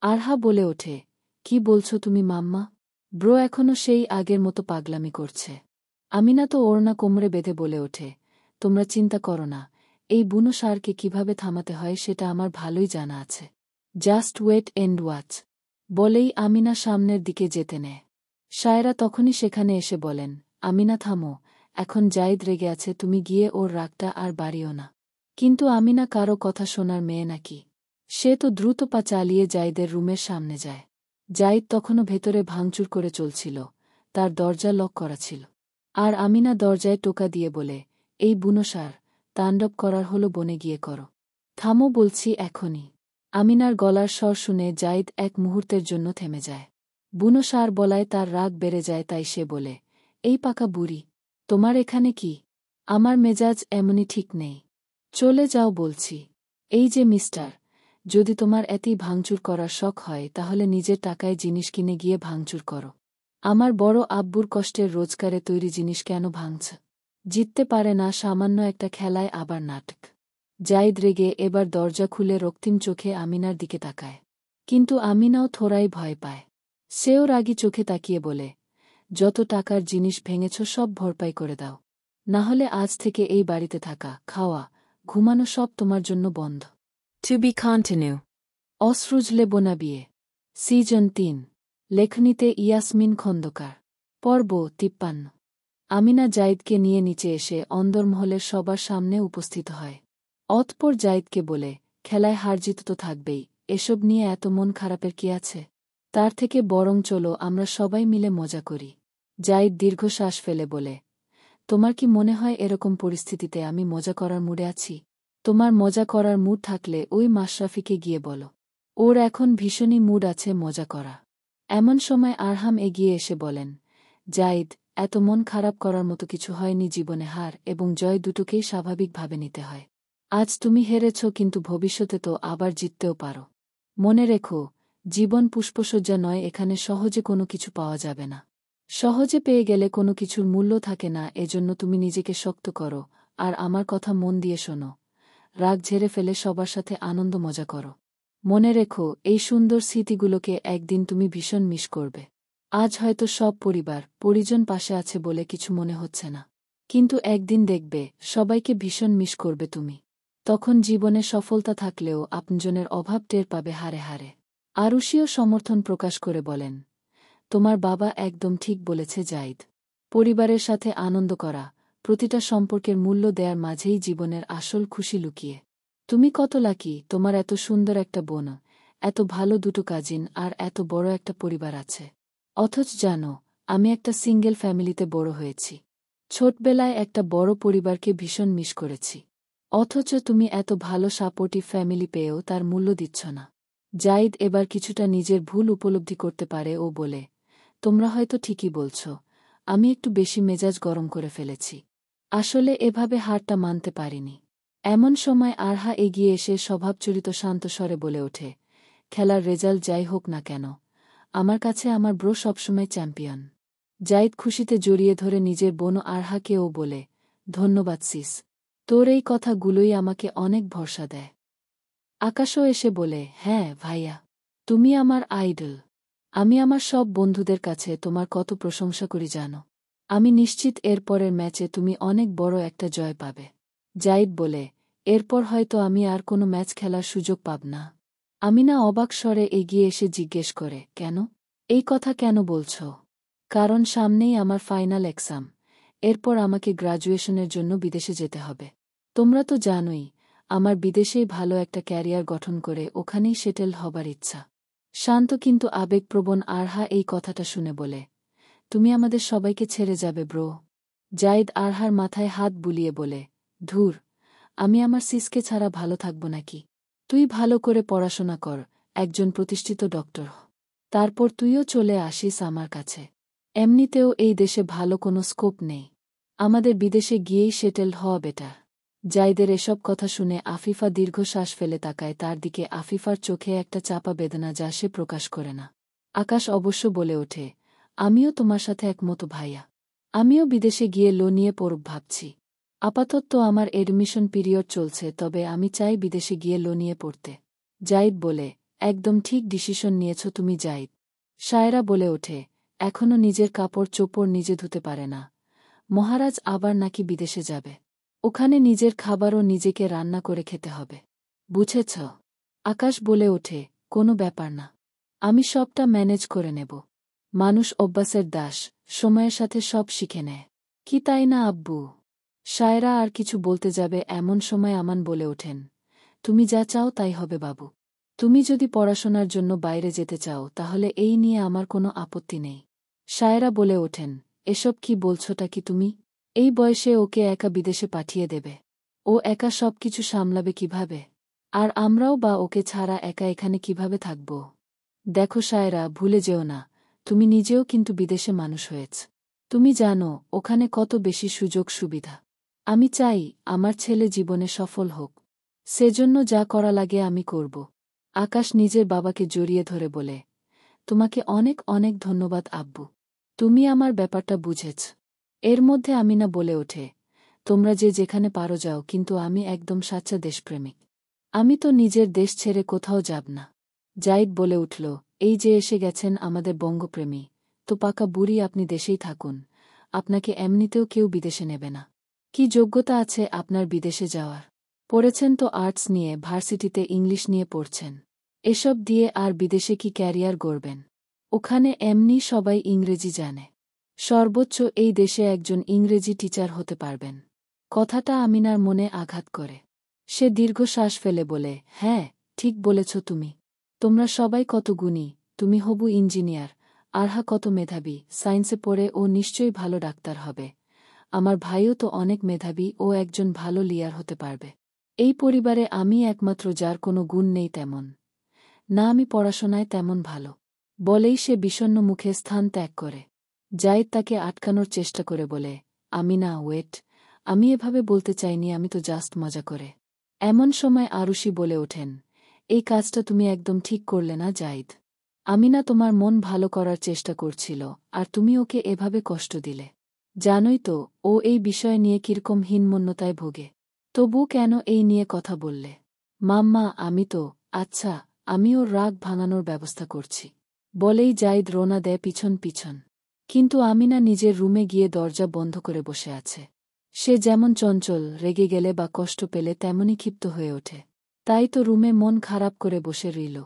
আরহা বলে ওঠে, কি বলছো তুমি মাম্মা? ব্রো এখনও সেই আগের মতো পাগলামি করছে। আমিনা তো ওড়না কোমরে বেঁধে বলে ওঠে, তোমরা চিন্তা করো না, এই বুনো ষাঁড়কে কিভাবে থামাতে হয় সেটা আমার ভালোই জানা আছে। Just wait and watch. বলেই আমিনা সামনের দিকে যেতে নেয়। শায়রা তখনই সেখানে এসে বলেন, আমিনা থামো, এখন জাইদ রেগে আছে, তুমি গিয়ে ওর রাগটা আর বাড়িও না। কিন্তু আমিনা কারো কথা শোনার মেয়ে নাকি? সে তো দ্রুত পা চালিয়ে জাইদের রুমের সামনে যায়। জাইদ তখনও ভেতরে ভাঙচুর করে চলছিল, তার দরজা লক করা ছিল। আর আমিনা দরজায় টোকা দিয়ে বলে, এই বুনো ষাঁড়, তাণ্ডব করার হলো বনে গিয়ে করো। থামো বলছি এখনই। আমিনার গলার স্বর শুনে জাইদ এক মুহূর্তের জন্য থেমে যায়। বুনো ষাঁড় বলায় তার রাগ বেড়ে যায়, তাই সে বলে, এই পাকা বুড়ি, তোমার এখানে কি? আমার মেজাজ এমনই ঠিক নেই। চলে যাও বলছি। এই যে মিস্টার, যদি তোমার এতই ভাঙচুর করার শখ হয় তাহলে নিজের টাকায় জিনিস কিনে গিয়ে ভাঙচুর করো। আমার বড় আব্বুর কষ্টের রোজগারে তৈরি জিনিস কেন ভাঙছ? জিততে পারে না সামান্য একটা খেলায় আবার নাটক। জাইদ রেগে এবার দরজা খুলে রক্তিম চোখে আমিনার দিকে তাকায়। কিন্তু আমিনাও থোড়াই ভয় পায়। সেও রাগী চোখে তাকিয়ে বলে, যত টাকার জিনিস ভেঙেছ সব ভরপাই করে দাও, না হলে আজ থেকে এই বাড়িতে থাকা, খাওয়া, ঘুমানো সব তোমার জন্য বন্ধ। Two be continue. অসরুজলে বোনা বিয়ে, সিজন ৩। লেখনীতে ইয়াসমিন খন্দকার। পর্ব ৫৩। আমিনা জাইদকে নিয়ে নিচে এসে অন্দরমহলের সবার সামনে উপস্থিত হয়। অতঃপর জাইদকে বলে, খেলায় হারজিত তো থাকবেই, এসব নিয়ে এত মন খারাপের কি আছে? তার থেকে বরং চলো আমরা সবাই মিলে মজা করি। জাইদ দীর্ঘশ্বাস ফেলে বলে, তোমার কি মনে হয় এরকম পরিস্থিতিতে আমি মজা করার মুডে আছি? তোমার মজা করার মুড থাকলে ওই মাশরাফিকে গিয়ে বলো, ওর এখন ভীষণই মুড আছে মজা করা। এমন সময় আরহাম এগিয়ে এসে বলেন, জাইদ, এত মন খারাপ করার মতো কিছু হয়নি জীবনে, হার এবং জয় দুটোকেই স্বাভাবিকভাবে নিতে হয়। আজ তুমি হেরেছ, কিন্তু ভবিষ্যতে তো আবার জিততেও পারো। মনে রেখো, জীবন পুষ্পসজ্জা নয়, এখানে সহজে কোনো কিছু পাওয়া যাবে না। সহজে পেয়ে গেলে কোনো কিছুর মূল্য থাকে না, এজন্য তুমি নিজেকে শক্ত করো, আর আমার কথা মন দিয়ে শোনো। রাগ ঝেড়ে ফেলে সবার সাথে আনন্দ মজা করো। মনে রেখো, এই সুন্দর স্মৃতিগুলোকে একদিন তুমি ভীষণ মিস করবে। আজ হয়তো সব পরিজন পাশে আছে বলে কিছু মনে হচ্ছে না, কিন্তু একদিন দেখবে সবাইকে ভীষণ মিস করবে তুমি। তখন জীবনে সফলতা থাকলেও আপনজনের অভাব টের পাবে হারে হারে। আরুষিও সমর্থন প্রকাশ করে বলেন, তোমার বাবা একদম ঠিক বলেছে জাইদ। পরিবারের সাথে আনন্দ করা, প্রতিটা সম্পর্কের মূল্য দেয়ার মাঝেই জীবনের আসল খুশি লুকিয়ে। তুমি কত লাকি, তোমার এত সুন্দর একটা বোন, এত ভালো দুটো কাজিন, আর এত বড় একটা পরিবার আছে। অথচ জানো, আমি একটা সিঙ্গেল ফ্যামিলিতে বড় হয়েছি। ছোটবেলায় একটা বড় পরিবারকে ভীষণ মিস করেছি। অথচ তুমি এত ভালো সাপোর্টিভ ফ্যামিলি পেয়েও তার মূল্য দিচ্ছ না। জাইদ এবার কিছুটা নিজের ভুল উপলব্ধি করতে পারে ও বলে, তোমরা হয়তো ঠিকই বলছ, আমি একটু বেশি মেজাজ গরম করে ফেলেছি। আসলে এভাবে হারটা মানতে পারিনি। এমন সময় আরহা এগিয়ে এসে স্বভাবচরিত শান্ত স্বরে বলে ওঠে, খেলার রেজাল্ট যাই হোক না কেন, আমার কাছে আমার ব্রো সবসময় চ্যাম্পিয়ন। জাইদ খুশিতে জড়িয়ে ধরে নিজের বোন আরহাকেও বলে, ধন্যবাদ সিস, তোর এই কথাগুলোই আমাকে অনেক ভরসা দেয়। আকাশও এসে বলে, হ্যাঁ ভাইয়া, তুমি আমার আইডল। আমি আমার সব বন্ধুদের কাছে তোমার কত প্রশংসা করি জানো। আমি নিশ্চিত এরপরের ম্যাচে তুমি অনেক বড় একটা জয় পাবে। জাইদ বলে, এরপর হয়তো আমি আর কোনো ম্যাচ খেলার সুযোগ পাব না। আমিনা অবাক স্বরে এগিয়ে এসে জিজ্ঞেস করে, কেন? এই কথা কেন বলছ? কারণ সামনেই আমার ফাইনাল এক্সাম, এরপর আমাকে গ্র্যাজুয়েশনের জন্য বিদেশে যেতে হবে। তোমরা তো জানোই, আমার বিদেশেই ভালো একটা ক্যারিয়ার গঠন করে ওখানেই সেটেল হবার ইচ্ছা। শান্ত কিন্তু আবেগপ্রবণ আরহা এই কথাটা শুনে বলে, তুমি আমাদের সবাইকে ছেড়ে যাবে ব্রো? জাইদ আরহার মাথায় হাত বুলিয়ে বলে, ধুর, আমি আমার সিসকে ছাড়া ভালো থাকব নাকি? তুই ভালো করে পড়াশোনা কর, একজন প্রতিষ্ঠিত ডক্টর হ। তারপর তুইও চলে আসিস আমার কাছে। এমনিতেও এই দেশে ভালো কোনো স্কোপ নেই। আমাদের বিদেশে গিয়েই সেটেলড হওয়া বেটার। জাইদের এসব কথা শুনে আফিফা দীর্ঘশ্বাস ফেলে তাকায় তার দিকে। আফিফার চোখে একটা চাপা বেদনা যা সে প্রকাশ করে না। আকাশ অবশ্য বলে ওঠে, আমিও তোমার সাথে একমত ভাইয়া। আমিও বিদেশে গিয়ে লো নিয়ে পড়ব ভাবছি। আপাতত আমার এডমিশন পিরিয়ড চলছে, তবে আমি চাই বিদেশে গিয়ে লো নিয়ে পড়তে। জাইদ বলে, একদম ঠিক ডিসিশন নিয়েছ তুমি জাইদ। শায়রা বলে ওঠে, এখনও নিজের কাপড় চোপড় নিজে ধুতে পারে না। মহারাজ আবার নাকি বিদেশে যাবে। ওখানে নিজের খাবারও নিজেকে রান্না করে খেতে হবে। বুঝেছ? আকাশ বলে ওঠে, কোনো ব্যাপার না, আমি সবটা ম্যানেজ করে নেব। মানুষ অভ্যাসের দাস, সময়ের সাথে সব শিখে নেয়। কি তাই না আব্বু? শায়রা আর কিছু বলতে যাবে এমন সময় আমান বলে ওঠেন, তুমি যা চাও তাই হবে বাবু। তুমি যদি পড়াশোনার জন্য বাইরে যেতে চাও তাহলে এই নিয়ে আমার কোনো আপত্তি নেই। শায়রা বলে ওঠেন, এসব কি বলছটা কি তুমি? এই বয়সে ওকে একা বিদেশে পাঠিয়ে দেবে? ও একা সব কিছু সামলাবে কিভাবে? আর আমরাও বা ওকে ছাড়া একা এখানে কিভাবে থাকব? দেখো শায়রা, ভুলে যেও না, তুমি নিজেও কিন্তু বিদেশে মানুষ হয়েছ। তুমি জানো ওখানে কত বেশি সুযোগ সুবিধা। আমি চাই আমার ছেলে জীবনে সফল হোক। সেজন্য যা করা লাগে আমি করব। আকাশ নিজের বাবাকে জড়িয়ে ধরে বলে, তোমাকে অনেক অনেক ধন্যবাদ আব্বু। তুমি আমার ব্যাপারটা বুঝেছ। এর মধ্যে আমিনা বলে ওঠে, তোমরা যে যেখানে পারো যাও, কিন্তু আমি একদম সাচ্চা দেশপ্রেমিক। আমি তো নিজের দেশ ছেড়ে কোথাও যাব না। জাইদ বলে উঠল, এই যে এসে গেছেন আমাদের বঙ্গপ্রেমী, তো পাকা বুড়ি, আপনি দেশেই থাকুন, আপনাকে এমনিতেও কেউ বিদেশে নেবে না। কি যোগ্যতা আছে আপনার বিদেশে যাওয়ার? পড়েছেন তো আর্টস নিয়ে, ভার্সিটিতে ইংলিশ নিয়ে পড়ছেন। এসব দিয়ে আর বিদেশে কি ক্যারিয়ার গড়বেন? ওখানে এমনি সবাই ইংরেজি জানে। সর্বোচ্চ এই দেশে একজন ইংরেজি টিচার হতে পারবেন। কথাটা আমিনার মনে আঘাত করে। সে দীর্ঘশ্বাস ফেলে বলে, হ্যাঁ, ঠিক বলেছ তুমি। তোমরা সবাই কত গুণী, তুমি হবু ইঞ্জিনিয়ার, আরহা কত মেধাবী, সায়েন্সে পড়ে ও নিশ্চয়ই ভালো ডাক্তার হবে। আমার ভাইও তো অনেক মেধাবী, ও একজন ভালো লিয়ার হতে পারবে। এই পরিবারে আমি একমাত্র যার কোনো গুণ নেই তেমন। না আমি পড়াশোনায় তেমন ভালো। বলেই সে বিষণ্ণ মুখে স্থান ত্যাগ করে। জাহিদ তাকে আটকানোর চেষ্টা করে বলে, আমিনা ওয়েট, আমি এভাবে বলতে চাইনি, আমি তো জাস্ট মজা করে। এমন সময় আরুষি বলে ওঠেন, এই কাজটা তুমি একদম ঠিক করলে না জাহিদ। আমিনা তোমার মন ভালো করার চেষ্টা করছিল, আর তুমি ওকে এভাবে কষ্ট দিলে। জানোই তো ও এই বিষয় নিয়ে কিরকম হীনমন্যতায় ভোগে। তবু কেন এই নিয়ে কথা বললে? মাম্মা আচ্ছা, আমি ওর রাগ ভাঙানোর ব্যবস্থা করছি। বলেই জাহিদ রোনা দেয় পিছন পিছন। কিন্তু আমিনা নিজের রুমে গিয়ে দরজা বন্ধ করে বসে আছে। সে যেমন চঞ্চল, রেগে গেলে বা কষ্ট পেলে তেমনই ক্ষিপ্ত হয়ে ওঠে। তাই তো রুমে মন খারাপ করে বসে রইল।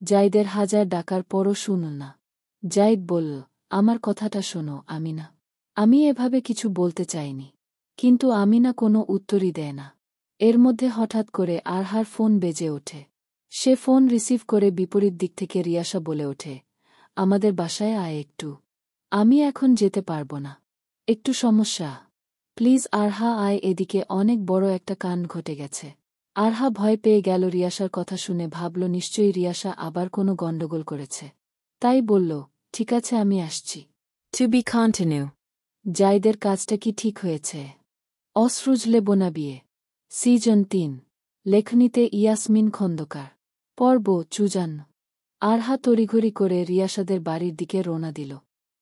জাহিদের হাজার ডাকার পরও শুনুন না। জাহিদ বলল, আমার কথাটা শোনো আমিনা। আমি এভাবে কিছু বলতে চাইনি। কিন্তু আমিনা কোনো উত্তরই দেয় না। এর মধ্যে হঠাৎ করে আরহার ফোন বেজে ওঠে। সে ফোন রিসিভ করে বিপরীত দিক থেকে রিয়াসা বলে ওঠে, আমাদের বাসায় আয় একটু। আমি এখন যেতে পারব না, একটু সমস্যা। প্লিজ আরহা আয় এদিকে, অনেক বড় একটা কাণ্ড ঘটে গেছে। আরহা ভয় পেয়ে গেল, রিয়াসার কথা শুনে ভাবল নিশ্চয়ই রিয়াসা আবার কোনো গণ্ডগোল করেছে। তাই বলল, ঠিক আছে আমি আসছি। To be continue. জাহিদের কাজটা কি ঠিক হয়েছে? অসরুজলে বোনাবিয়ে সিজন ৩। লেখনীতে ইয়াসমিন খন্দকার। পর্ব চুজান। আরহা তড়িঘড়ি করে রিয়াসাদের বাড়ির দিকে রওনা দিল।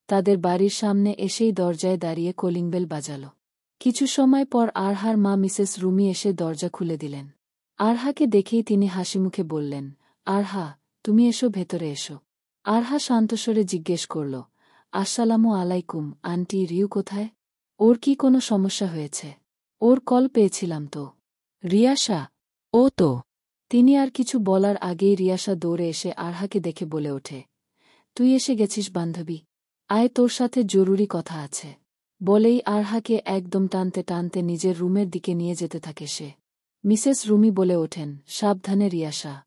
তাদের বাড়ির সামনে এসেই দরজায় দাঁড়িয়ে কলিংবেল বাজাল। কিছু সময় পর আরহার মা মিসেস রুমি এসে দরজা খুলে দিলেন। আরহাকে দেখেই তিনি হাসিমুখে বললেন, আরহা, তুমি এসো, ভেতরে এসো। আরহা শান্তস্বরে জিজ্ঞেস করল, আসসালামু আলাইকুম আন্টি, রিউ কোথায়? ওর কি কোনো সমস্যা হয়েছে? ওর কল পেয়েছিলাম তো। রিয়াসা, ও তো। তিনি আর কিছু বলার আগেই রিয়াসা দৌড়ে এসে আরহাকে দেখে বলে ওঠে, তুই এসে গেছিস বান্ধবী, আয় তোর সাথে জরুরি কথা আছে। বলেই আরহাকে একদম টানতে টানতে নিজের রুমের দিকে নিয়ে যেতে থাকে সে। মিসেস রুমি বলে ওঠেন, সাবধানে রিয়াসা।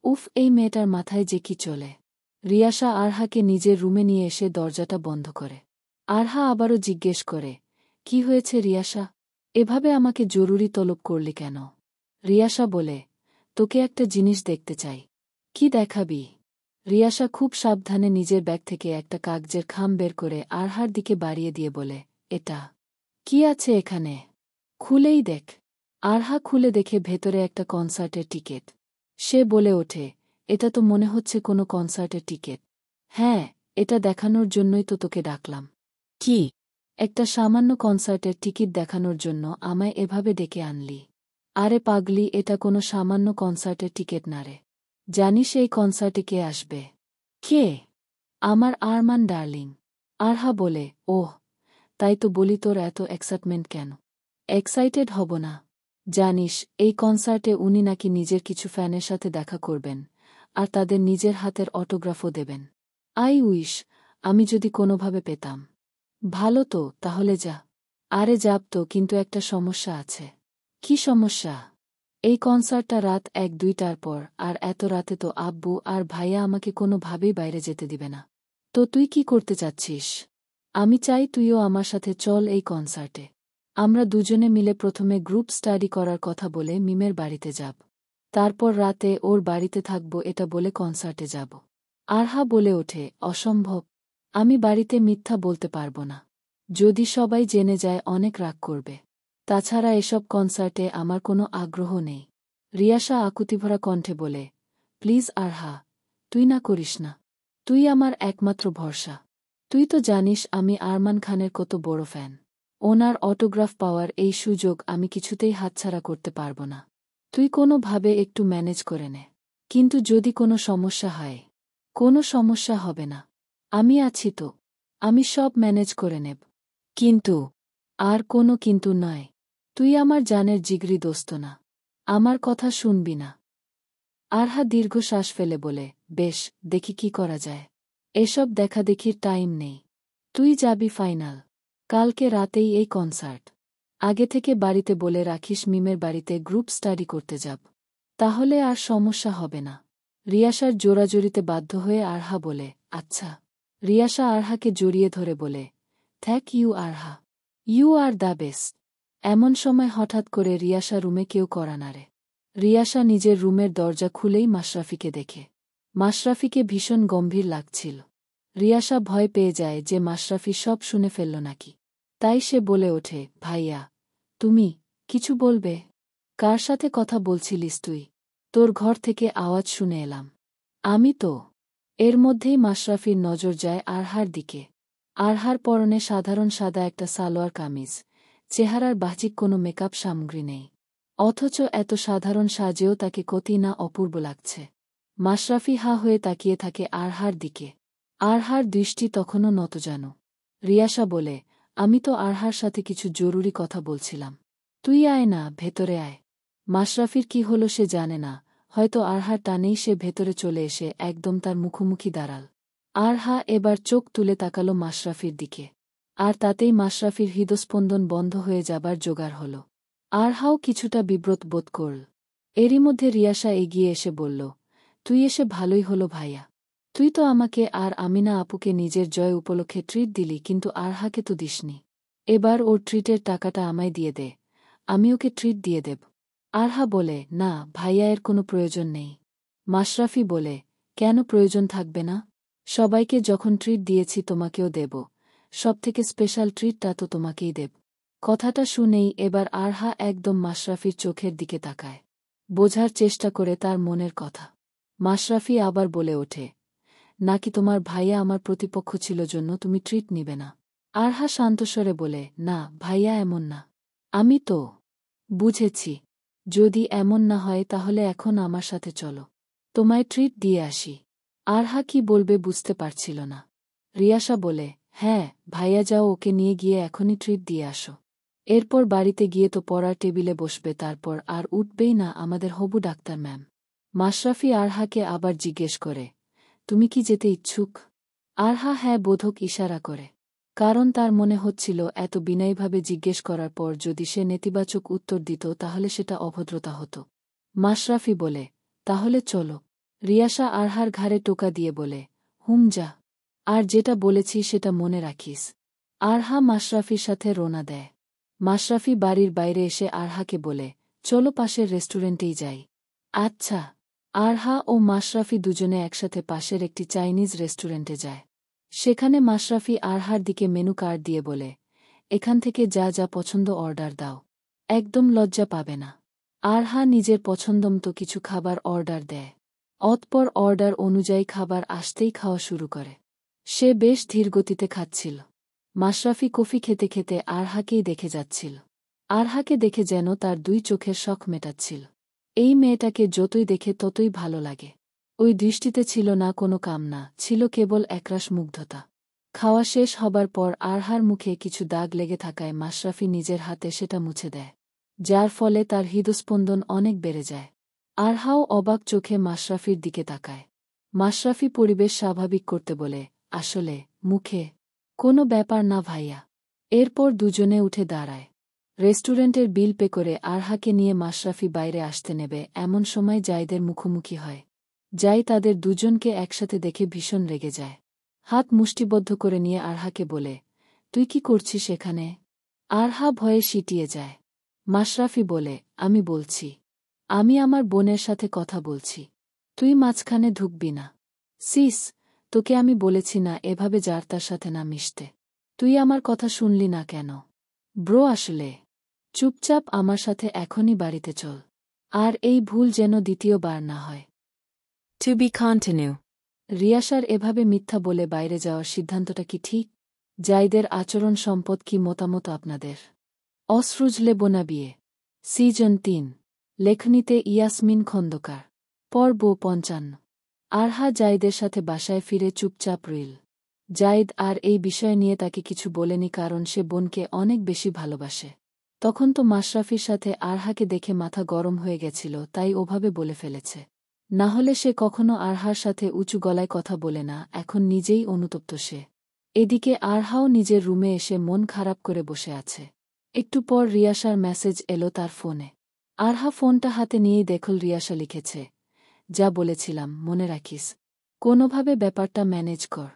উফ, এই মেয়েটার মাথায় যে কি চলে। রিয়াসা আরহাকে নিজের রুমে নিয়ে এসে দরজাটা বন্ধ করে। আরহা আবারও জিজ্ঞেস করে, কি হয়েছে রিয়াসা? এভাবে আমাকে জরুরি তলব করলি কেন? রিয়াসা বলে, তোকে একটা জিনিস দেখতে চাই। কি দেখাবি? রিয়াসা খুব সাবধানে নিজের ব্যাগ থেকে একটা কাগজের খাম বের করে আরহার দিকে বাড়িয়ে দিয়ে বলে, এটা কি আছে এখানে? খুলেই দেখ। আরহা খুলে দেখে ভেতরে একটা কনসার্টের টিকিট। সে বলে ওঠে, এটা তো মনে হচ্ছে কোনো কনসার্টের টিকিট। হ্যাঁ, এটা দেখানোর জন্যই তো তোকে ডাকলাম। কি? একটা সামান্য কনসার্টের টিকিট দেখানোর জন্য আমায় এভাবে ডেকে আনলি? আরে পাগলি, এটা কোনো সামান্য কনসার্টের টিকিট না রে। জানিস এই কনসার্টে কে আসবে? কে? আমার আরমান ডার্লিং। আরহা বলে, ওহ, তাই তো বলি, তোর এত এক্সাইটমেন্ট কেন? এক্সাইটেড হব না। জানিস এই কনসার্টে উনি নাকি নিজের কিছু ফ্যানের সাথে দেখা করবেন, আর তাদের নিজের হাতের অটোগ্রাফও দেবেন। আই উইশ আমি যদি কোনোভাবে পেতাম। ভালো তো, তাহলে যা। আরে যাব তো, কিন্তু একটা সমস্যা আছে। কি সমস্যা? এই কনসার্টটা রাত ১-২টার পর, আর এত রাতে তো আব্বু আর ভাইয়া আমাকে কোনোভাবেই বাইরে যেতে দিবে না। তো তুই কি করতে চাচ্ছিস? আমি চাই তুইও আমার সাথে চল এই কনসার্টে। আমরা দুজনে মিলে প্রথমে গ্রুপ স্টাডি করার কথা বলে মিমের বাড়িতে যাব। তারপর রাতে ওর বাড়িতে থাকব এটা বলে কনসার্টে যাব। আরহা বলে ওঠে, অসম্ভব। আমি বাড়িতে মিথ্যা বলতে পারব না। যদি সবাই জেনে যায় অনেক রাগ করবে। তাছাড়া এসব কনসার্টে আমার কোনো আগ্রহ নেই। রিয়াসা আকুতিভরা কণ্ঠে বলে, প্লিজ আরহা, তুই না করিস না। তুই আমার একমাত্র ভরসা। তুই তো জানিস আমি আরমান খানের কত বড় ফ্যান। ওনার অটোগ্রাফ পাওয়ার এই সুযোগ আমি কিছুতেই হাতছাড়া করতে পারব না। তুই কোনোভাবে একটু ম্যানেজ করে নে। কিন্তু যদি কোনো সমস্যা হয়? কোনো সমস্যা হবে না। আমি আছি তো। আমি সব ম্যানেজ করে নেব। কিন্তু আর কোনো কিন্তু নয়। তুই আমার জানের জিগরি দোস্ত না? আমার কথা শুনবি না? আরহা দীর্ঘশ্বাস ফেলে বলে, বেশ, দেখি কি করা যায়। এসব দেখাদেখির টাইম নেই। তুই যাবি ফাইনাল। কালকে রাতেই এই কনসার্ট। আগে থেকে বাড়িতে বলে রাখিস মিমের বাড়িতে গ্রুপ স্টাডি করতে যাব। তাহলে আর সমস্যা হবে না। রিয়াসার জোরাজোরিতে বাধ্য হয়ে আরহা বলে, আচ্ছা। রিয়াসা আরহাকে জড়িয়ে ধরে বলে, thank you Arha. You are the best. এমন সময় হঠাৎ করে রিয়াসা রুমে কেউ করা নাড়ে। রিয়াসা নিজের রুমের দরজা খুলেই মাশরাফিকে দেখে। মাশরাফিকে ভীষণ গম্ভীর লাগছিল। রিয়াসা ভয় পেয়ে যায় যে মাশরাফি সব শুনে ফেলল নাকি। তাই সে বলে ওঠে, ভাইয়া, তুমি কিছু বলবে? কার সাথে কথা বলছিলিস তুই? তোর ঘর থেকে আওয়াজ শুনে এলাম। আমি তো। এর মধ্যেই মাশরাফির নজর যায় আরহার দিকে। আরহার পরনে সাধারণ সাদা একটা সালোয়ার কামিজ, চেহারার বাহ্যিক কোনো মেকআপ সামগ্রী নেই। অথচ এত সাধারণ সাজেও তাকে কতই না অপূর্ব লাগছে। মাশরাফি হা হয়ে তাকিয়ে থাকে আরহার দিকে। আরহার দৃষ্টি তখনও নতজানু। রিয়াসা বলে, আমি তো আরহার সাথে কিছু জরুরি কথা বলছিলাম। তুই আয় না, ভেতরে আয়। মাশরাফির কি হলো সে জানে না, হয়তো আরহার টানেই সে ভেতরে চলে এসে একদম তার মুখোমুখি দাঁড়াল। আরহা এবার চোখ তুলে তাকালো মাশরাফির দিকে। আর তাতেই মাশরাফির হৃদস্পন্দন বন্ধ হয়ে যাবার জোগাড় হল। আরহাও কিছুটা বিব্রত বোধ করল। এরই মধ্যে রিয়াসা এগিয়ে এসে বলল, তুই এসে ভালোই হলো ভাইয়া। তুই তো আমাকে আর আমিনা আপুকে নিজের জয় উপলক্ষে ট্রিট দিলি, কিন্তু আরহাকে তো দিসনি। এবার ওর ট্রিটের টাকাটা আমায় দিয়ে দে, আমি ওকে ট্রিট দিয়ে দেব। আরহা বলে, না ভাইয়া, এর কোনো প্রয়োজন নেই। মাশরাফি বলে, কেন প্রয়োজন থাকবে না? সবাইকে যখন ট্রিট দিয়েছি তোমাকেও দেব, সবথেকে স্পেশাল ট্রিটটা তো তোমাকেই দেব। কথাটা শুনেই এবার আরহা একদম মাশরাফির চোখের দিকে তাকায়, বোঝার চেষ্টা করে তার মনের কথা। মাশরাফি আবার বলে ওঠে, নাকি তোমার ভাইয়া আমার প্রতিপক্ষ ছিল জন্য তুমি ট্রিট নিবে না? আরহা শান্তস্বরে বলে, না ভাইয়া, এমন না। আমি তো বুঝেছি। যদি এমন না হয় তাহলে এখন আমার সাথে চলো, তোমায় ট্রিট দিয়ে আসি। আরহা কি বলবে বুঝতে পারছিল না। রিয়াসা বলে, হ্যাঁ ভাইয়া, যাও, ওকে নিয়ে গিয়ে এখনই ট্রিট দিয়ে আসো। এরপর বাড়িতে গিয়ে তো পড়ার টেবিলে বসবে, তারপর আর উঠবেই না আমাদের হবু ডাক্তার ম্যাম। মাশরাফি আরহাকে আবার জিজ্ঞেস করে, তুমি কি যেতে ইচ্ছুক? আরহা হ্যাঁ বোধক ইশারা করে, কারণ তার মনে হচ্ছিল এত বিনয়ীভাবে জিজ্ঞেস করার পর যদি সে নেতিবাচক উত্তর দিত তাহলে সেটা অভদ্রতা হতো। মাশরাফি বলে, তাহলে চলো। রিয়াসা আরহার ঘাড়ে টোকা দিয়ে বলে, হুম যা, আর যেটা বলেছি সেটা মনে রাখিস। আরহা মাশরাফির সাথে রওনা দেয়। মাশরাফি বাড়ির বাইরে এসে আরহাকে বলে, চলো পাশের রেস্টুরেন্টেই যাই। আচ্ছা। আরহা ও মাশরাফি দুজনে একসাথে পাশের একটি চাইনিজ রেস্টুরেন্টে যায়। সেখানে মাশরাফি আরহার দিকে মেনু কার্ড দিয়ে বলে, এখান থেকে যা যা পছন্দ অর্ডার দাও, একদম লজ্জা পাবে না। আরহা নিজের পছন্দমতো কিছু খাবার অর্ডার দেয়। অতঃপর অর্ডার অনুযায়ী খাবার আসতেই খাওয়া শুরু করে। সে বেশ ধীরগতিতে খাচ্ছিল। মাশরাফি কফি খেতে খেতে আরহাকেই দেখে যাচ্ছিল। আরহাকে দেখে যেন তার দুই চোখের শখ মেটাচ্ছিল। এই মেয়েটাকে যতই দেখে ততই ভালো লাগে। ওই দৃষ্টিতে ছিল না কোনো কামনা, ছিল কেবল একরাশ মুগ্ধতা। খাওয়া শেষ হবার পর আরহার মুখে কিছু দাগ লেগে থাকায় মাশরাফি নিজের হাতে সেটা মুছে দেয়, যার ফলে তার হৃদস্পন্দন অনেক বেড়ে যায়। আরহাও অবাক চোখে মাশরাফির দিকে তাকায়। মাশরাফি পরিবেশ স্বাভাবিক করতে বলে, আসলে মুখে কোনো ব্যাপার না ভাইয়া। এরপর দুজনে উঠে দাঁড়ায়। রেস্টুরেন্টের বিল পে করে আরহাকে নিয়ে মাশরাফি বাইরে আসতে নেবে এমন সময় জাইদের মুখোমুখি হয়। যাই তাদের দুজনকে একসাথে দেখে ভীষণ রেগে যায়। হাত মুষ্টিবদ্ধ করে নিয়ে আরহাকে বলে, তুই কি করছিস এখানে? আরহা ভয়ে সিটিয়ে যায়। মাশরাফি বলে, আমি বলছি, আমি আমার বোনের সাথে কথা বলছি, তুই মাঝখানে ঢুকবি না। সিস, তোকে আমি বলেছি না এভাবে যার তার সাথে না মিশতে? তুই আমার কথা শুনলি না কেন? ব্রো, আসলে চুপচাপ আমার সাথে এখনই বাড়িতে চল, আর এই ভুল যেন দ্বিতীয়বার না হয়। To be continue. রিয়াসার এভাবে মিথ্যা বলে বাইরে যাওয়ার সিদ্ধান্তটা কি ঠিক? জাইদের আচরণ সম্পদ কি মতামত আপনাদের? অশ্রুজলে বোনা বিয়ে, সিজন ৩। লেখনীতে ইয়াসমিন খন্দকার। পর্ব ৫৫। আরহা জাইদের সাথে বাসায় ফিরে চুপচাপ রইল। জাইদ আর এই বিষয় নিয়ে তাকে কিছু বলেনি, কারণ সে বোনকে অনেক বেশি ভালোবাসে। তখন তো মাশরাফির সাথে আরহাকে দেখে মাথা গরম হয়ে গেছিল, তাই ওভাবে বলে ফেলেছে। না হলে সে কখনো আরহার সাথে উঁচু গলায় কথা বলে না, এখন নিজেই অনুতপ্ত সে। এদিকে আরহাও নিজের রুমে এসে মন খারাপ করে বসে আছে। একটু পর রিয়াসার মেসেজ এলো তার ফোনে। আরহা ফোনটা হাতে নিয়েই দেখল রিয়াসা লিখেছে, যা বলেছিলাম মনে রাখিস, কোনোভাবে ব্যাপারটা ম্যানেজ কর।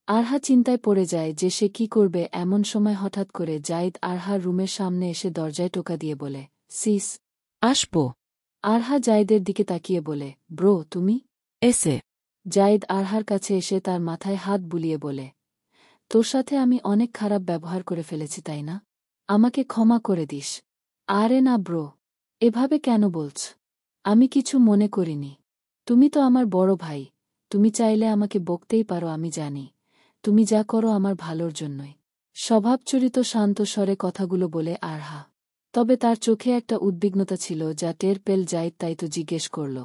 আরহা চিন্তায় পড়ে যায় যে সে কি করবে। এমন সময় হঠাৎ করে জাইদ আরহার রুমের সামনে এসে দরজায় টোকা দিয়ে বলে, সিস। আসবো। আরহা জাইদের দিকে তাকিয়ে বলে, ব্রো তুমি? এসে। জাইদ আরহার কাছে এসে তার মাথায় হাত বুলিয়ে বলে, তোর সাথে আমি অনেক খারাপ ব্যবহার করে ফেলেছি তাই না? আমাকে ক্ষমা করে দিস। আরে না ব্রো, এভাবে কেন বলছ? আমি কিছু মনে করিনি। তুমি তো আমার বড় ভাই, তুমি চাইলে আমাকে বকতেই পারো, আমি জানি তুমি যা করো আমার ভালোর জন্যই। স্বভাবচরিত শান্ত স্বরে কথাগুলো বলে আরহা। তবে তার চোখে একটা উদ্বিগ্নতা ছিল যা টের পেল জাইদ, তাই তো জিজ্ঞেস করল,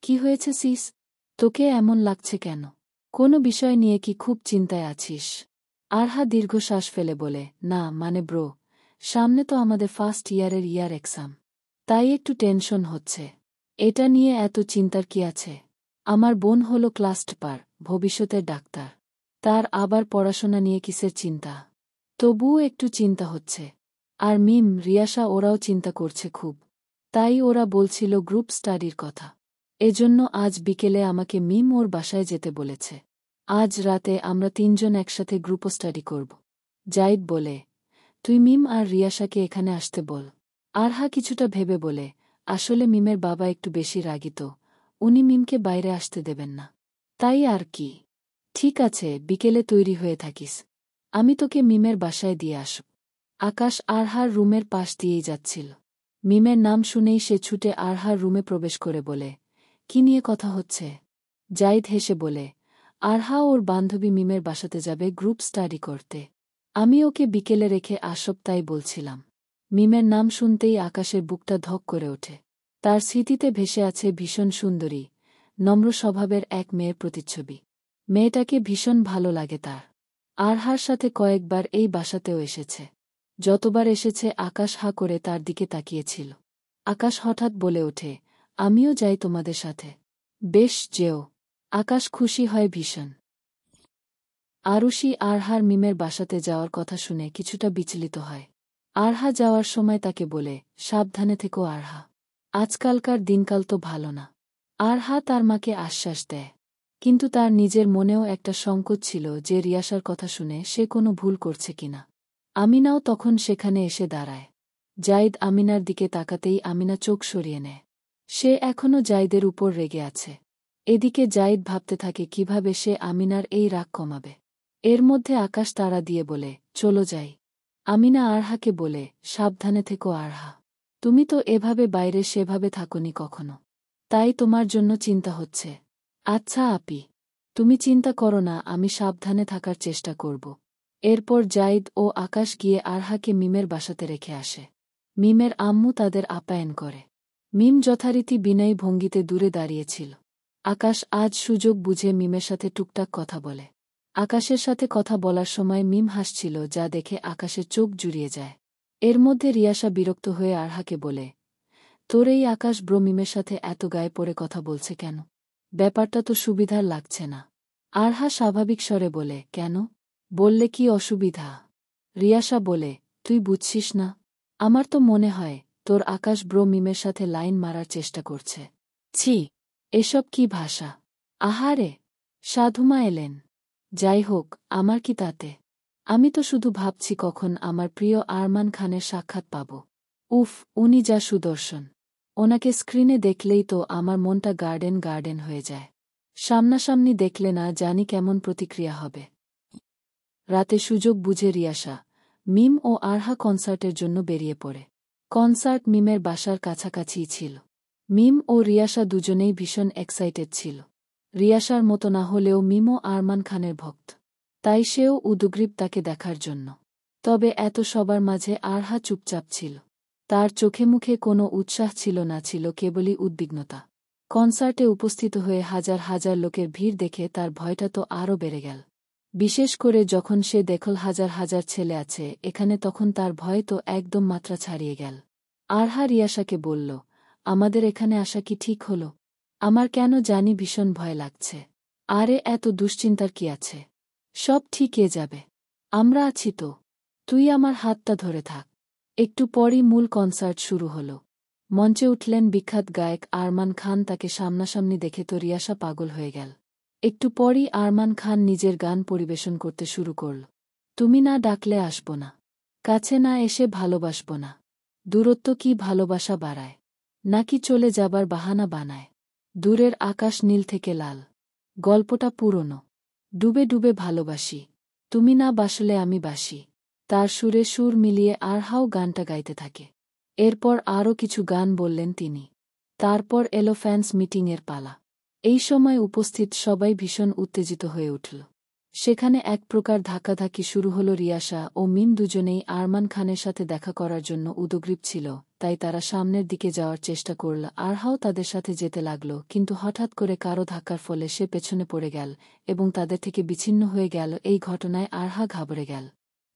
কি হয়েছে সিস? তোকে এমন লাগছে কেন? কোনো বিষয় নিয়ে কি খুব চিন্তায় আছিস? আরহা দীর্ঘশ্বাস ফেলে বলে, না মানে ব্রো, সামনে তো আমাদের ফার্স্ট ইয়ারের ইয়ার এক্সাম, তাই একটু টেনশন হচ্ছে। এটা নিয়ে এত চিন্তার কি আছে? আমার বোন হলো ক্লাস টপার, ভবিষ্যতের ডাক্তার, তার আবার পড়াশোনা নিয়ে কিসের চিন্তা? তবুও একটু চিন্তা হচ্ছে। আর মিম, রিয়াসা ওরাও চিন্তা করছে খুব, তাই ওরা বলছিল গ্রুপ স্টাডির কথা। এজন্য আজ বিকেলে আমাকে মিম ওর বাসায় যেতে বলেছে। আজ রাতে আমরা তিনজন একসাথে গ্রুপ স্টাডি করব। জাইদ বলে, তুই মিম আর রিয়াসাকে এখানে আসতে বল। আরহা কিছুটা ভেবে বলে, আসলে মিমের বাবা একটু বেশি রাগী তো, উনি মিমকে বাইরে আসতে দেবেন না। তাই আর কি। ঠিক আছে, বিকেলে তৈরি হয়ে থাকিস, আমি তোকে মিমের বাসায় দিয়ে আসব। আকাশ আরহার রুমের পাশ দিয়েই যাচ্ছিল। মিমের নাম শুনেই সে ছুটে আরহার রুমে প্রবেশ করে বলে, কি নিয়ে কথা হচ্ছে? জাইদ হেসে বলে, আরহা ওর বান্ধবী মিমের বাসাতে যাবে গ্রুপ স্টাডি করতে। আমি ওকে বিকেলে রেখে আসব তাই বলছিলাম। মিমের নাম শুনতেই আকাশের বুকটা ধক করে ওঠে। তার স্মৃতিতে ভেসে আছে ভীষণ সুন্দরী, নম্র স্বভাবের এক মেয়ের প্রতিচ্ছবি। মেয়েটাকে ভীষণ ভালো লাগে তার। আরহার সাথে কয়েকবার এই বাসাতেও এসেছে। যতবার এসেছে আকাশ হা করে তার দিকে তাকিয়েছিল। আকাশ হঠাৎ বলে ওঠে, আমিও যাই তোমাদের সাথে। বেশ, যেও। আকাশ খুশি হয় ভীষণ। আরুষি আরহার মিমের বাসাতে যাওয়ার কথা শুনে কিছুটা বিচলিত হয়। আরহা যাওয়ার সময় তাকে বলে, সাবধানে থেকো আরহা, আজকালকার দিনকাল তো ভালো না। আরহা তার মাকে আশ্বাস দেয়, কিন্তু তার নিজের মনেও একটা সংকোচ ছিল যে রিয়াসার কথা শুনে সে কোনো ভুল করছে কিনা। আমিনাও তখন সেখানে এসে দাঁড়ায়। জাইদ আমিনার দিকে তাকাতেই আমিনা চোখ সরিয়ে নেয়। সে এখনও জাইদের উপর রেগে আছে। এদিকে জাইদ ভাবতে থাকে কিভাবে সে আমিনার এই রাগ কমাবে। এর মধ্যে আকাশ তাড়া দিয়ে বলে, চলো যাই। আমিনা আরহাকে বলে, সাবধানে থেকো আরহা, তুমি তো এভাবে বাইরে সেভাবে থাকোনি কখনো, তাই তোমার জন্য চিন্তা হচ্ছে। আচ্ছা আপি, তুমি চিন্তা করো না, আমি সাবধানে থাকার চেষ্টা করব। এরপর জাইদ ও আকাশ গিয়ে আরহাকে মিমের বাসাতে রেখে আসে। মিমের আম্মু তাদের আপ্যায়ন করে। মিম যথারীতি বিনয়ী ভঙ্গিতে দূরে দাঁড়িয়েছিল। আকাশ আজ সুযোগ বুঝে মিমের সাথে টুকটাক কথা বলে। আকাশের সাথে কথা বলার সময় মিম হাসছিল, যা দেখে আকাশের চোখ জুড়িয়ে যায়। এর মধ্যে রিয়াসা বিরক্ত হয়ে আরহাকে বলে, তোর এই আকাশ ব্রো মিমের সাথে এত গায়ে পড়ে কথা বলছে কেন? ব্যাপারটা তো সুবিধার লাগছে না। আরহা স্বাভাবিক স্বরে বলে, কেন? বললে কি অসুবিধা? রিয়াসা বলে, তুই বুঝছিস না? আমার তো মনে হয় তোর আকাশ ব্রো মিমের সাথে লাইন মারার চেষ্টা করছে। ছি, এসব কি ভাষা? আহারে, সাধুমা এলেন। যাই হোক, আমার কি তাতে? আমি তো শুধু ভাবছি কখন আমার প্রিয় আরমান খানের সাক্ষাৎ পাব। উফ, উনি যা সুদর্শন! ওনাকে স্ক্রিনে দেখলেই তো আমার মনটা গার্ডেন গার্ডেন হয়ে যায়। সামনাসামনি দেখলে না জানি কেমন প্রতিক্রিয়া হবে। রাতে সুযোগ বুঝে রিয়াসা, মিম ও আরহা কনসার্টের জন্য বেরিয়ে পড়ে। কনসার্ট মিমের বাসার কাছাকাছিই ছিল। মিম ও রিয়াসা দুজনেই ভীষণ এক্সাইটেড ছিল। রিয়াসার মতো না হলেও মিমও আরমান খানের ভক্ত, তাই সেও উদগ্রীব তাকে দেখার জন্য। তবে এত সবার মাঝে আরহা চুপচাপ ছিল। তার চোখে মুখে কোনো উৎসাহ ছিল না, ছিল কেবলই উদ্বিগ্নতা। কনসার্টে উপস্থিত হয়ে হাজার হাজার লোকের ভিড় দেখে তার ভয়টা তো আরও বেড়ে গেল। বিশেষ করে যখন সে দেখল হাজার হাজার ছেলে আছে এখানে, তখন তার ভয় তো একদম মাত্রা ছাড়িয়ে গেল। আরহা রিয়াসাকে বলল, আমাদের এখানে আসা কি ঠিক হলো? আমার কেন জানি ভীষণ ভয় লাগছে। আরে এত দুশ্চিন্তার কি আছে? সব ঠিক যাবে। আমরা আছি তো। তুই আমার হাতটা ধরে থাক। একটু পরই মূল কনসার্ট শুরু হল। মঞ্চে উঠলেন বিখ্যাত গায়ক আরমান খান। তাকে সামনাসামনি দেখে তো রিয়াসা পাগল হয়ে গেল। একটু পরই আরমান খান নিজের গান পরিবেশন করতে শুরু করল। তুমি না ডাকলে আসব না, কাছে না এসে ভালোবাসব না। দূরত্ব কি ভালোবাসা বাড়ায়, নাকি চলে যাবার বাহানা বানায়? দূরের আকাশ নীল থেকে লাল, গল্পটা পুরনো। ডুবে ডুবে ভালোবাসি, তুমি না বাসলে আমি বাসি। তার সুরে সুর মিলিয়ে আরহাও গানটা গাইতে থাকে। এরপর আরও কিছু গান বললেন তিনি। তারপর এলো ফ্যান্স মিটিংয়ের পালা। এই সময় উপস্থিত সবাই ভীষণ উত্তেজিত হয়ে উঠল। সেখানে এক প্রকার ধাক্কাধাক্কি শুরু হল। রিয়াসা ও মিম দুজনেই আরমান খানের সাথে দেখা করার জন্য উদগ্রীব ছিল, তাই তারা সামনের দিকে যাওয়ার চেষ্টা করল। আরহাও তাদের সাথে যেতে লাগল, কিন্তু হঠাৎ করে কারো ধাক্কার ফলে সে পেছনে পড়ে গেল এবং তাদের থেকে বিচ্ছিন্ন হয়ে গেল। এই ঘটনায় আরহা ঘাবড়ে গেল।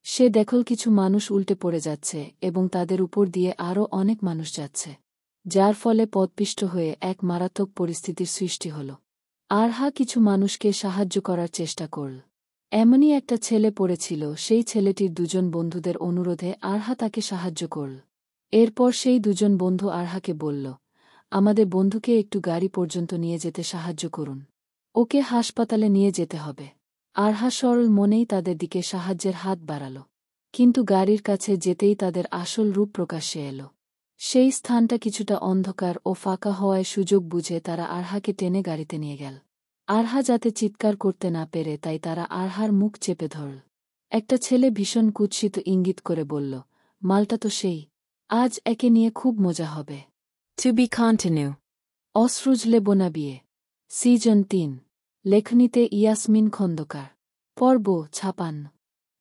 সে দেখল কিছু মানুষ উল্টে পড়ে যাচ্ছে এবং তাদের উপর দিয়ে আরও অনেক মানুষ যাচ্ছে, যার ফলে পদপিষ্ট হয়ে এক মারাত্মক পরিস্থিতির সৃষ্টি হল। আরহা কিছু মানুষকে সাহায্য করার চেষ্টা করল। এমনই একটা ছেলে পড়েছিল, সেই ছেলেটির দুজন বন্ধুদের অনুরোধে আরহা তাকে সাহায্য করল। এরপর সেই দুজন বন্ধু আরহাকে বলল, আমাদের বন্ধুকে একটু গাড়ি পর্যন্ত নিয়ে যেতে সাহায্য করুন, ওকে হাসপাতালে নিয়ে যেতে হবে। আরহা সরল মনেই তাদের দিকে সাহায্যের হাত বাড়াল, কিন্তু গাড়ির কাছে যেতেই তাদের আসল রূপ প্রকাশ্যে এলো। সেই স্থানটা কিছুটা অন্ধকার ও ফাঁকা হওয়ায় সুযোগ বুঝে তারা আরহাকে টেনে গাড়িতে নিয়ে গেল। আরহা যাতে চিৎকার করতে না পেরে তাই তারা আরহার মুখ চেপে ধরল। একটা ছেলে ভীষণ কুৎসিত ইঙ্গিত করে বলল, মালটা তো সেই, আজ একে নিয়ে খুব মজা হবে। To be continue. অশ্রুজলে বোনা বিয়ে, সিজন ৩। লেখনীতে ইয়াসমিন খন্দকার। পর্ব ৫৬।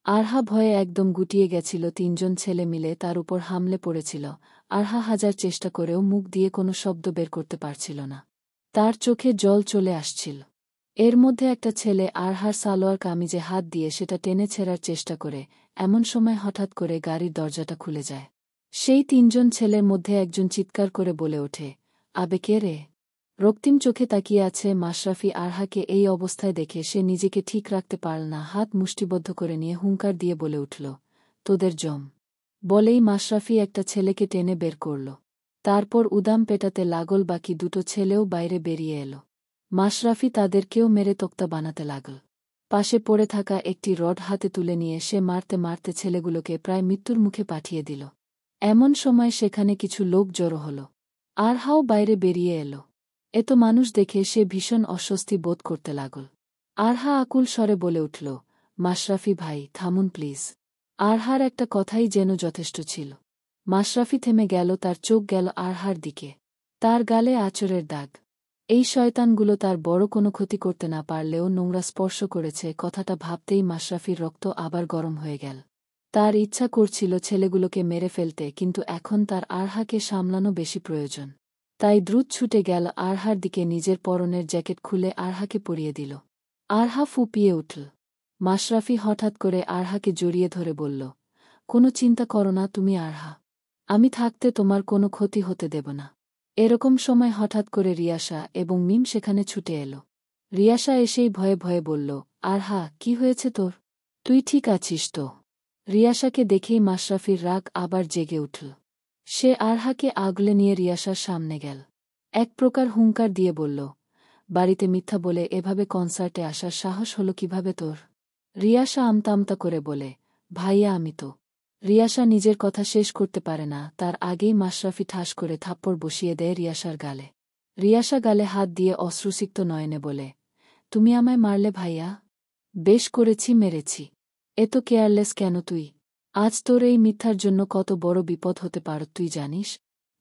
আরহা ভয়ে একদম গুটিয়ে গেছিল। তিনজন ছেলে মিলে তার উপর হামলে পড়েছিল। আরহা হাজার চেষ্টা করেও মুখ দিয়ে কোনো শব্দ বের করতে পারছিল না। তার চোখে জল চলে আসছিল। এর মধ্যে একটা ছেলে আরহার সালোয়ার কামিজে হাত দিয়ে সেটা টেনে ছেঁড়ার চেষ্টা করে। এমন সময় হঠাৎ করে গাড়ির দরজাটা খুলে যায়। সেই তিনজন ছেলের মধ্যে একজন চিৎকার করে বলে ওঠে, আবে কে রে? রক্তিম চোখে তাকিয়ে আছে মাশরাফি। আরহাকে এই অবস্থায় দেখে সে নিজেকে ঠিক রাখতে পারল না। হাত মুষ্টিবদ্ধ করে নিয়ে হুঙ্কার দিয়ে বলে উঠল, তোদের জম। বলেই মাশরাফি একটা ছেলেকে টেনে বের করল। তারপর উদাম পেটাতে লাগল। বাকি দুটো ছেলেও বাইরে বেরিয়ে এলো। মাশরাফি তাদেরকেও মেরে তক্তা বানাতে লাগল। পাশে পড়ে থাকা একটি রড হাতে তুলে নিয়ে সে মারতে মারতে ছেলেগুলোকে প্রায় মৃত্যুর মুখে পাঠিয়ে দিল। এমন সময় সেখানে কিছু লোক জড়ো হল। আরহাও বাইরে বেরিয়ে এলো। এত মানুষ দেখে সে ভীষণ অস্বস্তি বোধ করতে লাগল। আরহা আকুল স্বরে বলে উঠল, মাশরাফি ভাই থামুন প্লিজ। আরহার একটা কথাই যেন যথেষ্ট ছিল। মাশরাফি থেমে গেল। তার চোখ গেল আরহার দিকে। তার গালে আঁচড়ের দাগ। এই শয়তানগুলো তার বড় কোনো ক্ষতি করতে না পারলেও নোংরা স্পর্শ করেছে, কথাটা ভাবতেই মাশরাফির রক্ত আবার গরম হয়ে গেল। তার ইচ্ছা করছিল ছেলেগুলোকে মেরে ফেলতে, কিন্তু এখন তার আরহাকে সামলানো বেশি প্রয়োজন। তাই দ্রুত ছুটে গেল আরহার দিকে। নিজের পরনের জ্যাকেট খুলে আরহাকে পরিয়ে দিল। আরহা ফুঁপিয়ে উঠল। মাশরাফি হঠাৎ করে আরহাকে জড়িয়ে ধরে বলল, কোনো চিন্তা করো না তুমি আরহা, আমি থাকতে তোমার কোনো ক্ষতি হতে দেব না। এরকম সময় হঠাৎ করে রিয়াসা এবং মিম সেখানে ছুটে এলো। রিয়াসা এসেই ভয়ে ভয়ে বলল, আরহা কি হয়েছে তোর? তুই ঠিক আছিস তো? রিয়াসাকে দেখেই মাশরাফির রাগ আবার জেগে উঠল। সে আরহাকে আগলে নিয়ে রিয়াসার সামনে গেল। এক প্রকার হুঙ্কার দিয়ে বলল, বাড়িতে মিথ্যা বলে এভাবে কনসার্টে আসার সাহস হলো কিভাবে তোর? রিয়াসা আমতা আমতা করে বলে, ভাইয়া আমি তো। রিয়াসা নিজের কথা শেষ করতে পারে না, তার আগেই মাশরাফি ঠাস করে থাপ্পড় বসিয়ে দেয় রিয়াসার গালে। রিয়াসা গালে হাত দিয়ে অশ্রুসিক্ত নয়নে বলে, তুমি আমায় মারলে ভাইয়া? বেশ করেছি, মেরেছি। এত কেয়ারলেস কেন তুই? আজ তোর এই মিথ্যার জন্য কত বড় বিপদ হতে পারত তুই জানিস?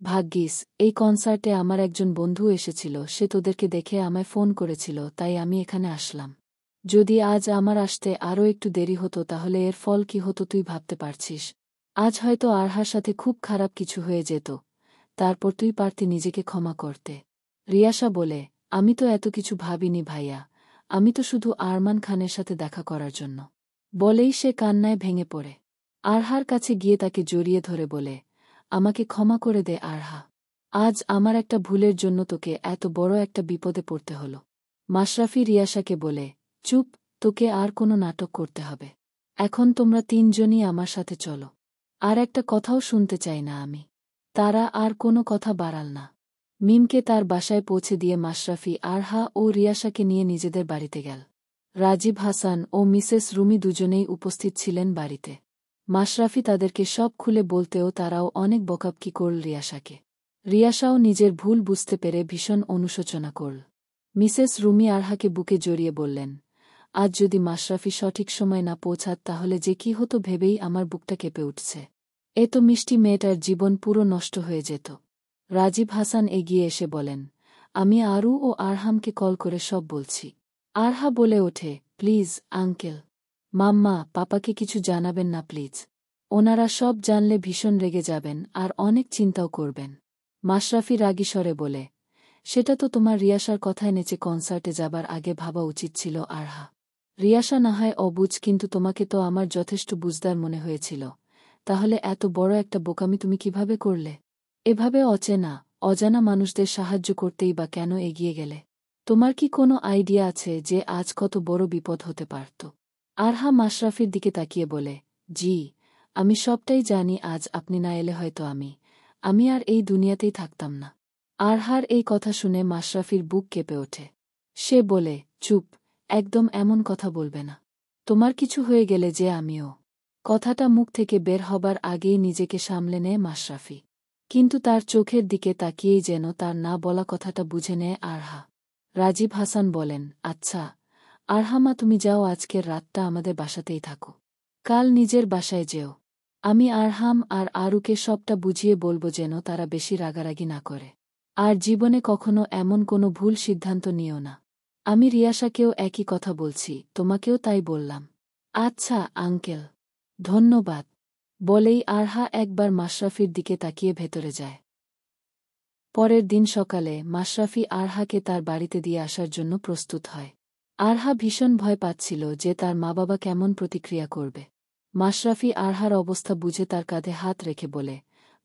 ভাগ্যিস এই কনসার্টে আমার একজন বন্ধু এসেছিল, সে তোদেরকে দেখে আমায় ফোন করেছিল, তাই আমি এখানে আসলাম। যদি আজ আমার আসতে আরও একটু দেরি হতো তাহলে এর ফল কি হতো তুই ভাবতে পারছিস? আজ হয়তো আরহার সাথে খুব খারাপ কিছু হয়ে যেত, তারপর তুই পারতি নিজেকে ক্ষমা করতে। রিয়াসা বলে, আমি তো এত কিছু ভাবিনি ভাইয়া, আমি তো শুধু আরমান খানের সাথে দেখা করার জন্য। বলেই সে কান্নায় ভেঙে পড়ে। আরহার কাছে গিয়ে তাকে জড়িয়ে ধরে বলে, আমাকে ক্ষমা করে দে আরহা, আজ আমার একটা ভুলের জন্য তোকে এত বড় একটা বিপদে পড়তে হলো। মাশরাফি রিয়াসাকে বলে, চুপ, তোকে আর কোনো নাটক করতে হবে। এখন তোমরা তিনজনই আমার সাথে চলো। আর একটা কথাও শুনতে চাই না আমি। তারা আর কোনো কথা বাড়াল না। মিমকে তার বাসায় পৌঁছে দিয়ে মাশরাফি আরহা ও রিয়াসাকে নিয়ে নিজেদের বাড়িতে গেল। রাজীব হাসান ও মিসেস রুমি দুজনেই উপস্থিত ছিলেন বাড়িতে। মাশরাফি তাদেরকে সব খুলে বলতেও তারাও অনেক বকাবকি করল রিয়াসাকে। রিয়াসাও নিজের ভুল বুঝতে পেরে ভীষণ অনুশোচনা করল। মিসেস রুমি আরহাকে বুকে জড়িয়ে বললেন, আজ যদি মাশরাফি সঠিক সময় না পৌঁছাত তাহলে যে কি হতো ভেবেই আমার বুকটা কেঁপে উঠছে। এ তো মিষ্টি মেয়েটার জীবন পুরো নষ্ট হয়ে যেত। রাজীব হাসান এগিয়ে এসে বলেন, আমি আরু ও আরহামকে কল করে সব বলছি। আরহা বলে ওঠে, প্লিজ আঙ্কেল, মাম্মা, পাপাকে কিছু জানাবেন না প্লিজ। ওনারা সব জানলে ভীষণ রেগে যাবেন আর অনেক চিন্তাও করবেন। মাশরাফি রাগী স্বরে বলে, সেটা তো তোমার রিয়াসার কথায় নেচে কনসার্টে যাবার আগে ভাবা উচিত ছিল আরহা। রিয়াসা না হয় অবুঝ, কিন্তু তোমাকে তো আমার যথেষ্ট বুঝদার মনে হয়েছিল। তাহলে এত বড় একটা বোকামি তুমি কিভাবে করলে? এভাবে অজানা মানুষদের সাহায্য করতেই বা কেন এগিয়ে গেলে? তোমার কি কোনো আইডিয়া আছে যে আজ কত বড় বিপদ হতে পারত? আরহা মাশরাফির দিকে তাকিয়ে বলে, জি, আমি সবটাই জানি। আজ আপনি না এলে হয়তো আমি আর এই দুনিয়াতেই থাকতাম না। আরহার এই কথা শুনে মাশরাফির বুক কেঁপে ওঠে। সে বলে, চুপ, একদম এমন কথা বলবে না। তোমার কিছু হয়ে গেলে যে আমিও। কথাটা মুখ থেকে বের হবার আগেই নিজেকে সামলে নেয় মাশরাফি। কিন্তু তার চোখের দিকে তাকিয়েই যেন তার না বলা কথাটা বুঝে নেয় আরহা। রাজীব হাসান বলেন, আচ্ছা আরহামা, তুমি যাও, আজকের রাতটা আমাদের বাসাতেই থাকো। কাল নিজের বাসায় যেও। আমি আরহাম আর আরুকে সবটা বুঝিয়ে বলবো যেন তারা বেশি রাগারাগি না করে। আর জীবনে কখনো এমন কোনো ভুল সিদ্ধান্ত নিও না। আমি রিয়াসাকেও একই কথা বলছি, তোমাকেও তাই বললাম। আচ্ছা আঙ্কেল, ধন্যবাদ, বলেই আরহা একবার মাশরাফির দিকে তাকিয়ে ভেতরে যায়। পরের দিন সকালে মাশরাফি আরহাকে তার বাড়িতে দিয়ে আসার জন্য প্রস্তুত হয়। আরহা ভীষণ ভয় পাচ্ছিল যে তার মা বাবা কেমন প্রতিক্রিয়া করবে। মাশরাফি আরহার অবস্থা বুঝে তার কাঁধে হাত রেখে বলে,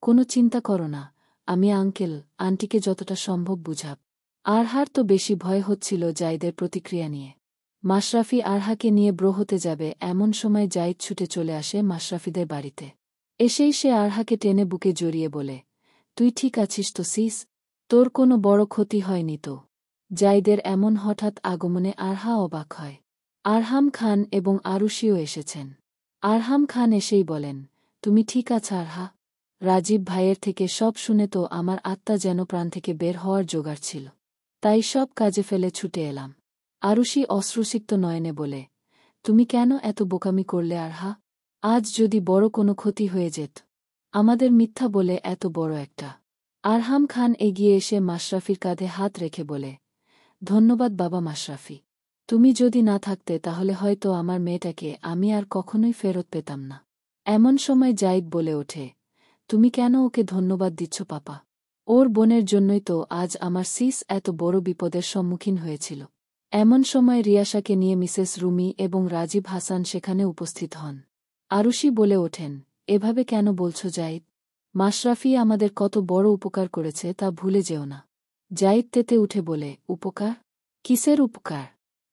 কোনো চিন্তা করো না, আমি আঙ্কেল আন্টিকে যতটা সম্ভব বুঝাব। আরহার তো বেশি ভয় হচ্ছিল জাইদের প্রতিক্রিয়া নিয়ে। মাশরাফি আরহাকে নিয়ে ব্রো হতে যাবে এমন সময় জাইদ ছুটে চলে আসে মাশরাফিদের বাড়িতে। এসেই সে আরহাকে টেনে বুকে জড়িয়ে বলে, তুই ঠিক আছিস তো সিস? তোর কোনো বড় ক্ষতি হয়নি তো? জাইদের এমন হঠাৎ আগমনে আরহা অবাক হয়। আরহাম খান এবং আরুষিও এসেছেন। আরহাম খান এসেই বলেন, তুমি ঠিক আছো আরহা? রাজীব ভাইয়ের থেকে সব শুনে তো আমার আত্মা যেন প্রাণ থেকে বের হওয়ার জোগাড় ছিল। তাই সব কাজে ফেলে ছুটে এলাম। আরুষি অশ্রুসিক্ত নয়নে বলে, তুমি কেন এত বোকামি করলে আরহা? আজ যদি বড় কোনো ক্ষতি হয়ে যেত। আমাদের মিথ্যা বলে এত বড় একটা। আরহাম খান এগিয়ে এসে মাশরাফির কাঁধে হাত রেখে বলে, ধন্যবাদ বাবা মাশরাফি। তুমি যদি না থাকতে তাহলে হয়তো আমার মেয়েটাকে আমি আর কখনোই ফেরত পেতাম না। এমন সময় জাইদ বলে ওঠে, তুমি কেন ওকে ধন্যবাদ দিচ্ছ পাপা? ওর বোনের জন্যই তো আজ আমার সিস এত বড় বিপদের সম্মুখীন হয়েছিল। এমন সময় রিয়াসাকে নিয়ে মিসেস রুমি এবং রাজীব হাসান সেখানে উপস্থিত হন। আরুষি বলে ওঠেন, এভাবে কেন বলছো জাইদ? মাশরাফি আমাদের কত বড় উপকার করেছে তা ভুলে যেও না। জাইদ তেতে উঠে বলে, উপকার? কিসের উপকার?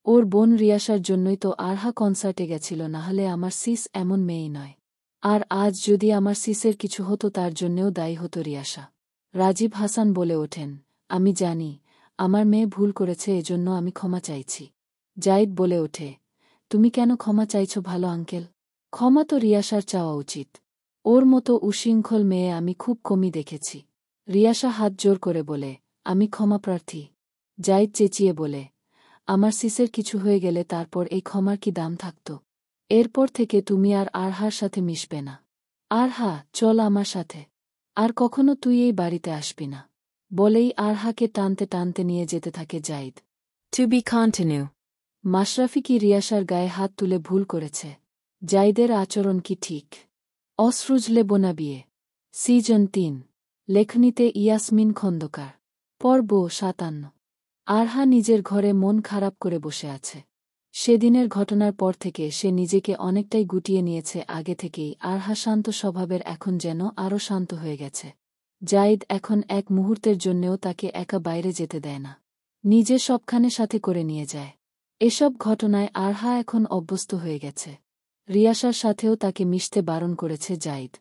ওর বোন রিয়াসার জন্যই তো আরহা কনসার্টে গেছিল, না হলে আমার সিস এমন মেয়েই নয়। আর আজ যদি আমার সিসের কিছু হতো তার জন্যেও দায়ী হতো রিয়াসা। রাজীব হাসান বলে ওঠেন, আমি জানি আমার মেয়ে ভুল করেছে, এজন্য আমি ক্ষমা চাইছি। জাইদ বলে ওঠে, তুমি কেন ক্ষমা চাইছো ভালো আঙ্কেল? ক্ষমা তো রিয়াসার চাওয়া উচিত। ওর মতো উশৃঙ্খল মেয়ে আমি খুব কমই দেখেছি। রিয়াসা হাত জোর করে বলে, আমি ক্ষমাপ্রার্থী। জাইদ চেঁচিয়ে বলে, আমার সিসের কিছু হয়ে গেলে তারপর এই ক্ষমার কি দাম থাকত? এরপর থেকে তুমি আর আরহার সাথে মিশবে না। আরহা, চল আমার সাথে। আর কখনো তুই এই বাড়িতে আসবি না। বলেই আরহাকে টানতে টানতে নিয়ে যেতে থাকে zaid. To be continue. Mashrafe কি রিয়াসার গায়ে হাত তুলে ভুল করেছে? জাইদের আচরণ কি ঠিক? অশ্রুজলে বোনা বিয়ে, সিজন ৩, লেখনীতে ইয়াসমিন খন্দকার। পর্ব ৫৭। আরহা নিজের ঘরে মন খারাপ করে বসে আছে। সেদিনের ঘটনার পর থেকে সে নিজেকে অনেকটাই গুটিয়ে নিয়েছে আগে থেকেই। আরহা শান্ত স্বভাবের এখন যেন আরও শান্ত হয়ে গেছে। জাইদ এখন এক মুহূর্তের জন্যেও তাকে একা বাইরে যেতে দেয় না। নিজে সবখানে সাথে করে নিয়ে যায়। এসব ঘটনায় আরহা এখন অভ্যস্ত হয়ে গেছে। রিয়াসার সাথেও তাকে মিশতে বারণ করেছে জাইদ।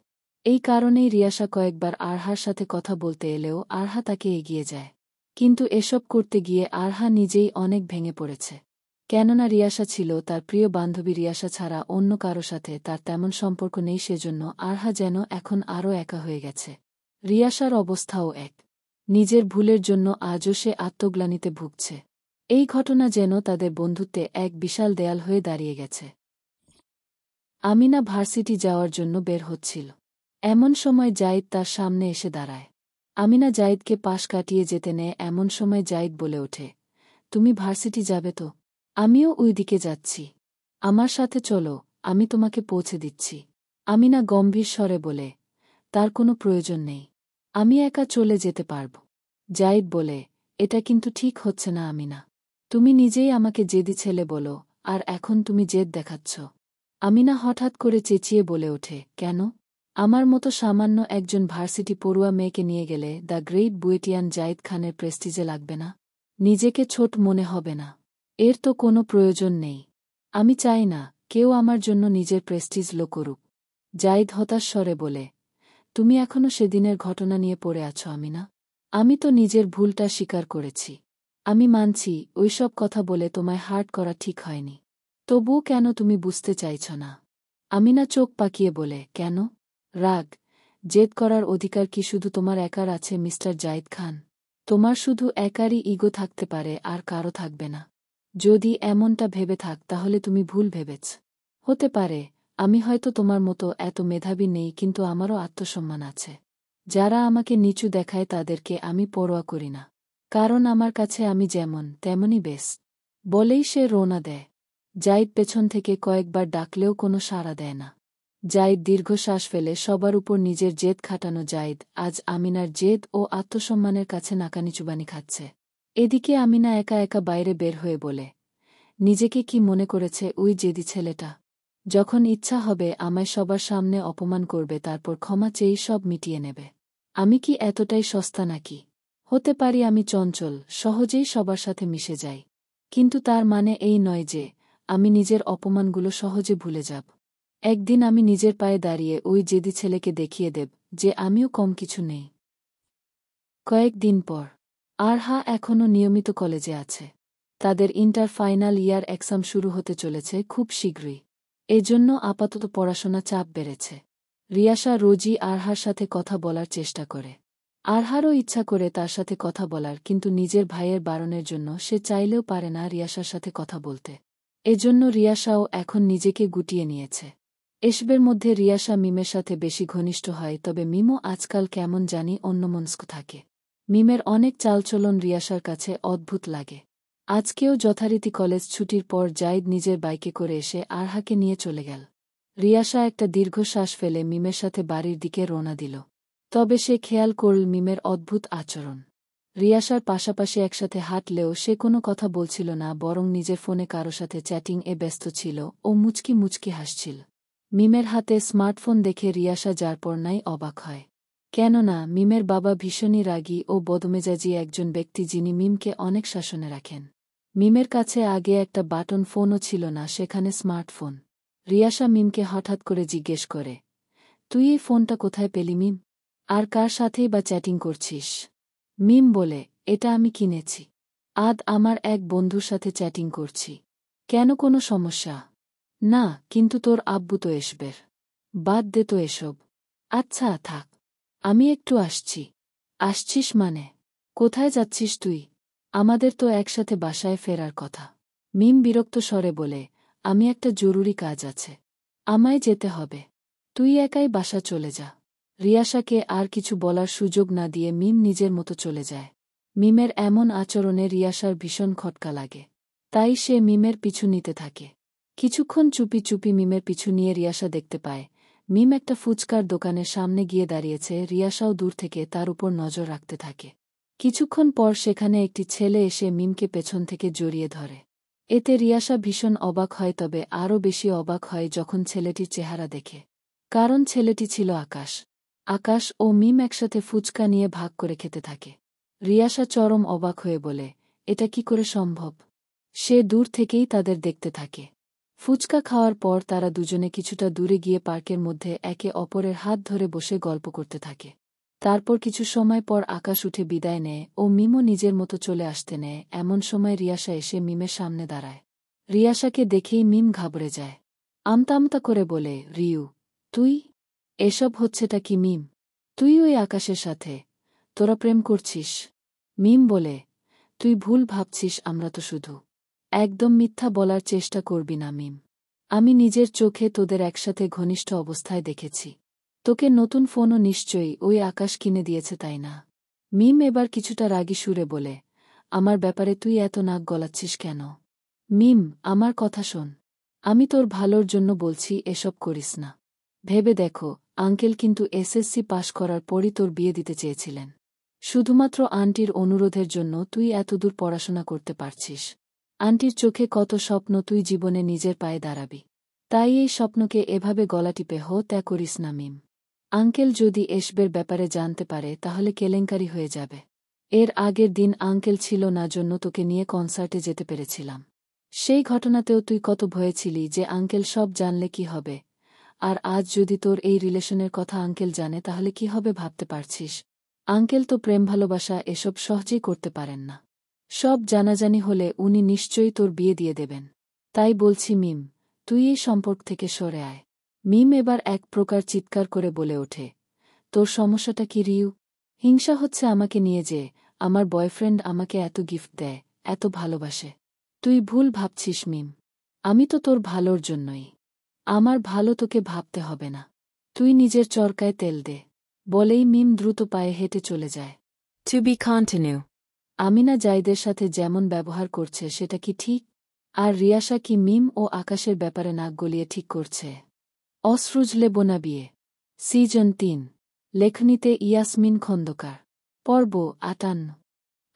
এই কারণেই রিয়াসা কয়েকবার আরহার সাথে কথা বলতে এলেও আরহা তাকে এগিয়ে যায়। কিন্তু এসব করতে গিয়ে আরহা নিজেই অনেক ভেঙে পড়েছে। কেননা রিয়াসা ছিল তার প্রিয় বান্ধবী, রিয়াসা ছাড়া অন্য কারো সাথে তার তেমন সম্পর্ক নেই, সেজন্য আরহা যেন এখন আরও একা হয়ে গেছে। রিয়াসার অবস্থাও এক। নিজের ভুলের জন্য আজও সে আত্মগ্লানিতে ভুগছে। এই ঘটনা যেন তাদের বন্ধুত্বে এক বিশাল দেয়াল হয়ে দাঁড়িয়ে গেছে। আমিনা ভার্সিটি যাওয়ার জন্য বের হচ্ছিল। এমন সময় জাহিদ তার সামনে এসে দাঁড়ায়। আমিনা জাহিদকে পাশ কাটিয়ে যেতে নেয়। এমন সময় জাহিদ বলে ওঠে, তুমি ভার্সিটি যাবে তো? আমিও ওই দিকে যাচ্ছি। আমার সাথে চলো, আমি তোমাকে পৌঁছে দিচ্ছি। আমিনা গম্ভীর স্বরে বলে, তার কোনো প্রয়োজন নেই। আমি একা চলে যেতে পারব। জাহিদ বলে, এটা কিন্তু ঠিক হচ্ছে না আমিনা। তুমি নিজেই আমাকে জেদি ছেলে বলো, আর এখন তুমি জেদ দেখাচ্ছ। আমিনা হঠাৎ করে চেঁচিয়ে বলে ওঠে, কেন? আমার মতো সামান্য একজন ভার্সিটি পড়ুয়া মেয়েকে নিয়ে গেলে দ্য গ্রেট বুয়েটিয়ান জাহিদ খানের প্রেস্টিজে লাগবে না? নিজেকে ছোট মনে হবে না? এর তো কোনো প্রয়োজন নেই। আমি চাই না কেউ আমার জন্য নিজের প্রেস্টিজ লো করুক। জাহিদ হতাশ স্বরে বলে, তুমি এখনো সেদিনের ঘটনা নিয়ে পড়ে আছো আমিনা। আমি তো নিজের ভুলটা স্বীকার করেছি। আমি মানছি ওইসব কথা বলে তোমায় হার্ট করা ঠিক হয়নি। তবুও কেন তুমি বুঝতে চাইছ না? আমিনা চোখ পাকিয়ে বলে, কেন? রাগ, জেদ করার অধিকার কি শুধু তোমার একার আছে মিস্টার জাহিদ খান? তোমার শুধু একারই ইগো থাকতে পারে, আর কারো থাকবে না। যদি এমনটা ভেবে থাক তাহলে তুমি ভুল ভেবেছ। হতে পারে আমি হয়তো তোমার মতো এত মেধাবী নেই, কিন্তু আমারও আত্মসম্মান আছে। যারা আমাকে নিচু দেখায় তাদেরকে আমি পরোয়া করি না, কারণ আমার কাছে আমি যেমন তেমনই বেশ। বলেই সে রওনা দেয়। জাহিদ পেছন থেকে কয়েকবার ডাকলেও কোনো সাড়া দেয় না। জাহিদ দীর্ঘশ্বাস ফেলে সবার উপর নিজের জেদ খাটানো জাহিদ আজ আমিনার জেদ ও আত্মসম্মানের কাছে নাকানিচুবানি খাচ্ছে। এদিকে আমিনা একা একা বাইরে বের হয়ে বলে, নিজেকে কি মনে করেছে ওই জেদি ছেলেটা? যখন ইচ্ছা হবে আমায় সবার সামনে অপমান করবে, তারপর ক্ষমা চেয়েই সব মিটিয়ে নেবে। আমি কি এতটাই সস্তা নাকি? হতে পারি আমি চঞ্চল, সহজেই সবার সাথে মিশে যাই, কিন্তু তার মানে এই নয় যে আমি নিজের অপমানগুলো সহজে ভুলে যাব। একদিন আমি নিজের পায়ে দাঁড়িয়ে ওই জেদি ছেলেকে দেখিয়ে দেব যে আমিও কম কিছু নেই। কয়েকদিন পর আরহা এখনও নিয়মিত কলেজে আছে। তাদের ইন্টার ফাইনাল ইয়ার এক্সাম শুরু হতে চলেছে খুব শীঘ্রই। এজন্য আপাতত পড়াশোনা চাপ বেড়েছে। রিয়াসা রোজই আরহার সাথে কথা বলার চেষ্টা করে। আরহারও ইচ্ছা করে তার সাথে কথা বলার, কিন্তু নিজের ভাইয়ের বারণের জন্য সে চাইলেও পারে না রিয়াসার সাথে কথা বলতে। এজন্য রিয়াসাও এখন নিজেকে গুটিয়ে নিয়েছে। এসবের মধ্যে রিয়াসা মিমের সাথে বেশি ঘনিষ্ঠ হয়, তবে মিমও আজকাল কেমন জানি অন্যমনস্ক থাকে। মিমের অনেক চালচলন রিয়াসার কাছে অদ্ভুত লাগে। আজকেও যথারীতি কলেজ ছুটির পর জাহিদ নিজের বাইকে করে এসে আরহাকে নিয়ে চলে গেল। রিয়াসা একটা দীর্ঘশ্বাস ফেলে মিমের সাথে বাড়ির দিকে রওনা দিল। তবে সে খেয়াল করল মিমের অদ্ভুত আচরণ। রিয়াসার পাশাপাশি একসাথে হাঁটলেও সে কোনো কথা বলছিল না, বরং নিজের ফোনে কারো সাথে চ্যাটিং এ ব্যস্ত ছিল ও মুচকি মুচকি হাসছিল। মিমের হাতে স্মার্টফোন দেখে রিয়াসা যার পর নাই অবাক হয়। কেননা মিমের বাবা ভীষণই রাগী ও বদমেজাজি একজন ব্যক্তি, যিনি মিমকে অনেক শাসনে রাখেন। মিমের কাছে আগে একটা বাটন ফোনও ছিল না, সেখানে স্মার্টফোন। রিয়াসা মিমকে হঠাৎ করে জিজ্ঞেস করে, তুই এই ফোনটা কোথায় পেলি মিম? আর কার সাথেই বা চ্যাটিং করছিস? মিম বলে, এটা আমি কিনেছি। আমার এক বন্ধুর সাথে চ্যাটিং করছি। কেন, কোনো সমস্যা? না, কিন্তু তোর আব্বু তো এসবের। বাদ দে তো এসব। আচ্ছা থাক, আমি একটু আসছি। আসছিস মানে? কোথায় যাচ্ছিস তুই? আমাদের তো একসাথে বাসায় ফেরার কথা। মিম বিরক্ত স্বরে বলে, আমি একটা জরুরি কাজ আছে, আমায় যেতে হবে। তুই একাই বাসা চলে যা। রিয়াসাকে আর কিছু বলার সুযোগ না দিয়ে মিম নিজের মতো চলে যায়। মিমের এমন আচরণে রিয়াসার ভীষণ খটকা লাগে। তাই সে মিমের পিছু নিতে থাকে। কিছুক্ষণ চুপি চুপি মিমের পিছু নিয়ে রিয়াসা দেখতে পায় মিম একটা ফুচকার দোকানের সামনে গিয়ে দাঁড়িয়েছে। রিয়াসাও দূর থেকে তার উপর নজর রাখতে থাকে। কিছুক্ষণ পর সেখানে একটি ছেলে এসে মিমকে পেছন থেকে জড়িয়ে ধরে। এতে রিয়াসা ভীষণ অবাক হয়, তবে আরও বেশি অবাক হয় যখন ছেলেটির চেহারা দেখে। কারণ ছেলেটি ছিল আকাশ। আকাশ ও মিম একসাথে ফুচকা নিয়ে ভাগ করে খেতে থাকে। রিয়াসা চরম অবাক হয়ে বলে, এটা কি করে সম্ভব? সে দূর থেকেই তাদের দেখতে থাকে। ফুচকা খাওয়ার পর তারা দুজনে কিছুটা দূরে গিয়ে পার্কের মধ্যে একে অপরের হাত ধরে বসে গল্প করতে থাকে। তারপর কিছু সময় পর আকাশ উঠে বিদায় নেয় ও মিমও নিজের মতো চলে আসতে নেয়। এমন সময় রিয়াসা এসে মিমের সামনে দাঁড়ায়। রিয়াসাকে দেখেই মিম ঘাবড়ে যায়। আমতা আমতা করে বলে, রিউ, তুই? এসব হচ্ছেটা কি মিম? তুই ওই আকাশের সাথে? তোরা প্রেম করছিস? মিম বলে, তুই ভুল ভাবছিস, আমরা তো শুধু একদম মিথ্যা বলার চেষ্টা করবি না মিম। আমি নিজের চোখে তোদের একসাথে ঘনিষ্ঠ অবস্থায় দেখেছি। তোকে নতুন ফোনও নিশ্চয়ই ওই আকাশ কিনে দিয়েছে, তাই না? মিম এবার কিছুটা রাগী সুরে বলে, আমার ব্যাপারে তুই এত নাক গলাচ্ছিস কেন? মিম, আমার কথা শোন। আমি তোর ভালোর জন্য বলছি, এসব করিস না। ভেবে দেখো, আঙ্কেল কিন্তু এসএসসি পাশ করার পরই তোর বিয়ে দিতে চেয়েছিলেন। শুধুমাত্র আন্টির অনুরোধের জন্য তুই এতদূর পড়াশোনা করতে পারছিস। আন্টির চোখে কত স্বপ্ন তুই জীবনে নিজের পায়ে দাঁড়াবি। তাই এই স্বপ্নকে এভাবে গলা টিপে ত্যাগ করিস না মিম। আঙ্কেল যদি এসবের ব্যাপারে জানতে পারে তাহলে কেলেঙ্কারি হয়ে যাবে। এর আগের দিন আঙ্কেল ছিল না জন্য তোকে নিয়ে কনসার্টে যেতে পেরেছিলাম। সেই ঘটনাতেও তুই কত ভয়ে ছিলি যে আঙ্কেল সব জানলে কি হবে। আর আজ যদি তোর এই রিলেশনের কথা আঙ্কেল জানে তাহলে কি হবে ভাবতে পারছিস? আঙ্কেল তো প্রেম ভালোবাসা এসব সহজেই করতে পারেন না। সব জানাজানি হলে উনি নিশ্চয়ই তোর বিয়ে দিয়ে দেবেন। তাই বলছি মিম, তুই এই সম্পর্ক থেকে সরে আয়। মিম এবার এক প্রকার চিৎকার করে বলে ওঠে, তোর সমস্যাটা কি রিউ? হিংসা হচ্ছে আমাকে নিয়ে যে আমার বয়ফ্রেন্ড আমাকে এত গিফট দেয়, এত ভালোবাসে। তুই ভুল ভাবছিস মিম। আমি তো তোর ভালোর জন্যই। আমার ভালো তোকে ভাবতে হবে না। তুই নিজের চরকায় তেল দে। বলেই মিম দ্রুত পায়ে হেঁটে চলে যায়। To be continue. আমিনা জাইদের সাথে যেমন ব্যবহার করছে সেটা কি ঠিক? আর রিয়াসা কি মিম ও আকাশের ব্যাপারে নাক গলিয়ে ঠিক করছে? অসরুজলে বোনা বিয়ে সিজন ৩। লেখনীতে ইয়াসমিন খন্দকার। পর্ব ৫৮।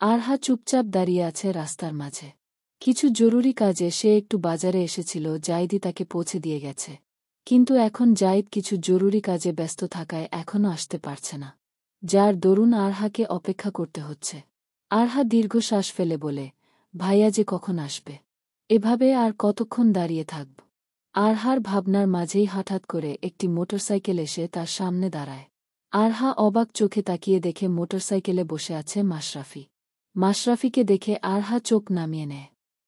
আরহা চুপচাপ দাঁড়িয়ে আছে রাস্তার মাঝে। কিছু জরুরি কাজে সে একটু বাজারে এসেছিল, জাইদি তাকে পৌঁছে দিয়ে গেছে। কিন্তু এখন জাইদ কিছু জরুরি কাজে ব্যস্ত থাকায় এখনও আসতে পারছে না, যার দরুন আরহাকে অপেক্ষা করতে হচ্ছে। আরহা দীর্ঘশ্বাস ফেলে বলে, ভাইয়া যে কখন আসবে? এভাবে আর কতক্ষণ দাঁড়িয়ে থাকব? আরহার ভাবনার মাঝেই হঠাৎ করে একটি মোটরসাইকেল এসে তার সামনে দাঁড়ায়। আরহা অবাক চোখে তাকিয়ে দেখে মোটরসাইকেলে বসে আছে মাশরাফি। মাশরাফিকে দেখে আরহা চোখ নামিয়ে নেয়।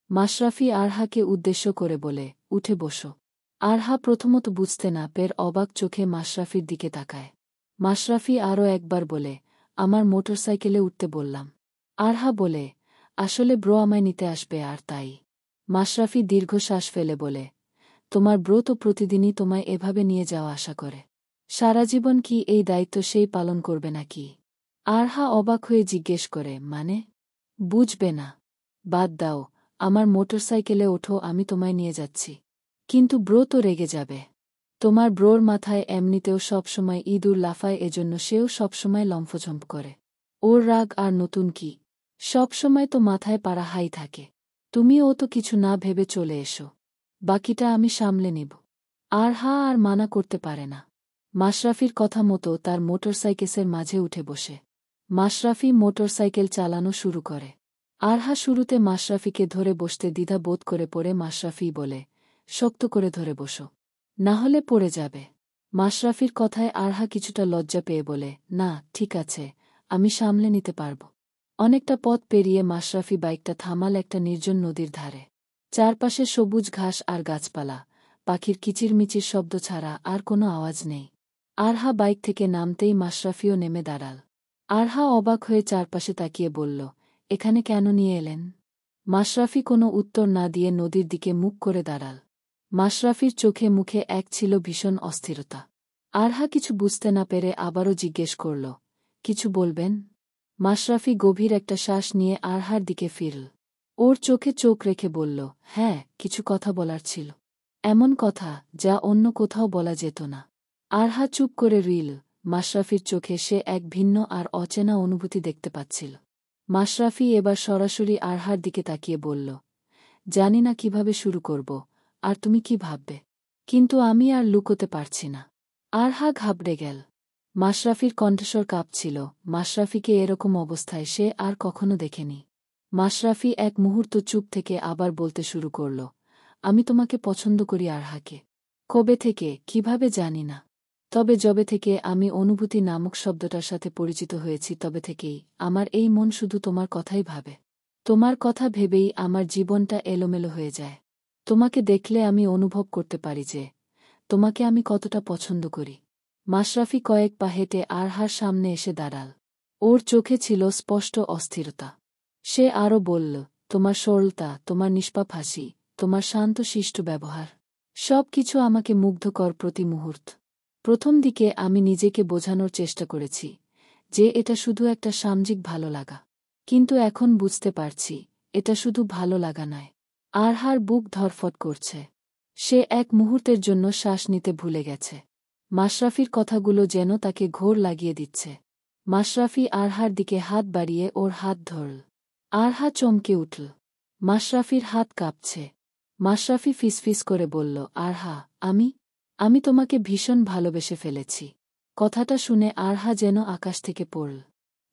মাশরাফি আরহাকে উদ্দেশ্য করে বলে, উঠে বসো। আরহা প্রথমত বুঝতে না পেরে অবাক চোখে মাশরাফির দিকে তাকায়। মাশরাফি আরও একবার বলে, আমার মোটরসাইকেলে উঠতে বললাম। আরহা বলে, আসলে ব্রো আমায় নিতে আসবে আর তাই। মাশরাফি দীর্ঘশ্বাস ফেলে বলে, তোমার ব্রো তো প্রতিদিনই তোমায় এভাবে নিয়ে যাওয়া আশা করে। সারা জীবন কি এই দায়িত্ব সেই পালন করবে নাকি? আরহা অবাক হয়ে জিজ্ঞেস করে, মানে? বুঝবে না? বাদ দাও, আমার মোটরসাইকেলে ওঠো, আমি তোমায় নিয়ে যাচ্ছি। কিন্তু ব্রো তো রেগে যাবে। তোমার ব্রোর মাথায় এমনিতেও সবসময় ইঁদুর লাফায়, এজন্য সেও সবসময় লম্ফঝম্প করে। ওর রাগ আর নতুন কি? সবসময় তো মাথায় পাড়া হাই থাকে। তুমিও তো কিছু না ভেবে চলে এসো, বাকিটা আমি সামলে নেব। আরহা আর মানা করতে পারে না। মাশরাফির কথা মতো তার মোটরসাইকেলের মাঝে উঠে বসে। মাশরাফি মোটরসাইকেল চালানো শুরু করে। আরহা শুরুতে মাশরাফিকে ধরে বসতে দ্বিধা বোধ করে পড়ে মাশরাফি বলে, শক্ত করে ধরে বসো, না হলে পড়ে যাবে। মাশরাফির কথায় আরহা কিছুটা লজ্জা পেয়ে বলে, না ঠিক আছে, আমি সামলে নিতে পারব। অনেকটা পথ পেরিয়ে মাশরাফি বাইকটা থামাল একটা নির্জন নদীর ধারে। চারপাশে সবুজ ঘাস আর গাছপালা, পাখির কিচিরমিচির শব্দ ছাড়া আর কোনো আওয়াজ নেই। আরহা বাইক থেকে নামতেই মাশরাফিও নেমে দাঁড়াল। আরহা অবাক হয়ে চারপাশে তাকিয়ে বলল, এখানে কেন নিয়ে এলেন? মাশরাফি কোনো উত্তর না দিয়ে নদীর দিকে মুখ করে দাঁড়াল। মাশরাফির চোখে মুখে এক ছিল ভীষণ অস্থিরতা। আরহা কিছু বুঝতে না পেরে আবারও জিজ্ঞেস করল, কিছু বলবেন? মাশরাফি গভীর একটা শ্বাস নিয়ে আরহার দিকে ফিরল। ওর চোখে চোখ রেখে বলল, হ্যাঁ, কিছু কথা বলার ছিল। এমন কথা যা অন্য কোথাও বলা যেত না। আরহা চুপ করে রইল। মাশরাফির চোখে সে এক ভিন্ন আর অচেনা অনুভূতি দেখতে পাচ্ছিল। মাশরাফি এবার সরাসরি আরহার দিকে তাকিয়ে বলল, জানি না কিভাবে শুরু করব, আর তুমি কি ভাববে, কিন্তু আমি আর লুকোতে পারছি না। আরহা ঘাবড়ে গেল। মাশরাফির কণ্ঠস্বর কাঁপছিল। মাশরাফিকে এরকম অবস্থায় সে আর কখনো দেখেনি। মাশরাফি এক মুহূর্ত চুপ থেকে আবার বলতে শুরু করল, আমি তোমাকে পছন্দ করি আরহাকে। কবে থেকে, কিভাবে জানি না। তবে যবে থেকে আমি অনুভূতি নামক শব্দটার সাথে পরিচিত হয়েছি তবে থেকেই আমার এই মন শুধু তোমার কথাই ভাবে। তোমার কথা ভেবেই আমার জীবনটা এলোমেলো হয়ে যায়। তোমাকে দেখলে আমি অনুভব করতে পারি যে তোমাকে আমি কতটা পছন্দ করি। মাশরাফি কয়েক পা হেঁটে আরহার সামনে এসে দাঁড়াল। ওর চোখে ছিল স্পষ্ট অস্থিরতা। সে আরও বলল, তোমার সরলতা, তোমার নিষ্পাপ হাসি, তোমার শান্ত শিষ্ট ব্যবহার, সব কিছু আমাকে মুগ্ধকর প্রতি মুহূর্ত। প্রথম দিকে আমি নিজেকে বোঝানোর চেষ্টা করেছি যে এটা শুধু একটা সাময়িক ভালো লাগা, কিন্তু এখন বুঝতে পারছি এটা শুধু ভালো লাগা নয়। আরহার বুক ধরফট করছে। সে এক মুহূর্তের জন্য শ্বাস নিতে ভুলে গেছে। মাশরাফির কথাগুলো যেন তাকে ঘোর লাগিয়ে দিচ্ছে। মাশরাফি আরহার দিকে হাত বাড়িয়ে ওর হাত ধরল। আরহা চমকে উঠল। মাশরাফির হাত কাঁপছে। মাশরাফি ফিসফিস করে বলল, আরহা, আমি তোমাকে ভীষণ ভালোবেসে ফেলেছি। কথাটা শুনে আরহা যেন আকাশ থেকে পড়ল।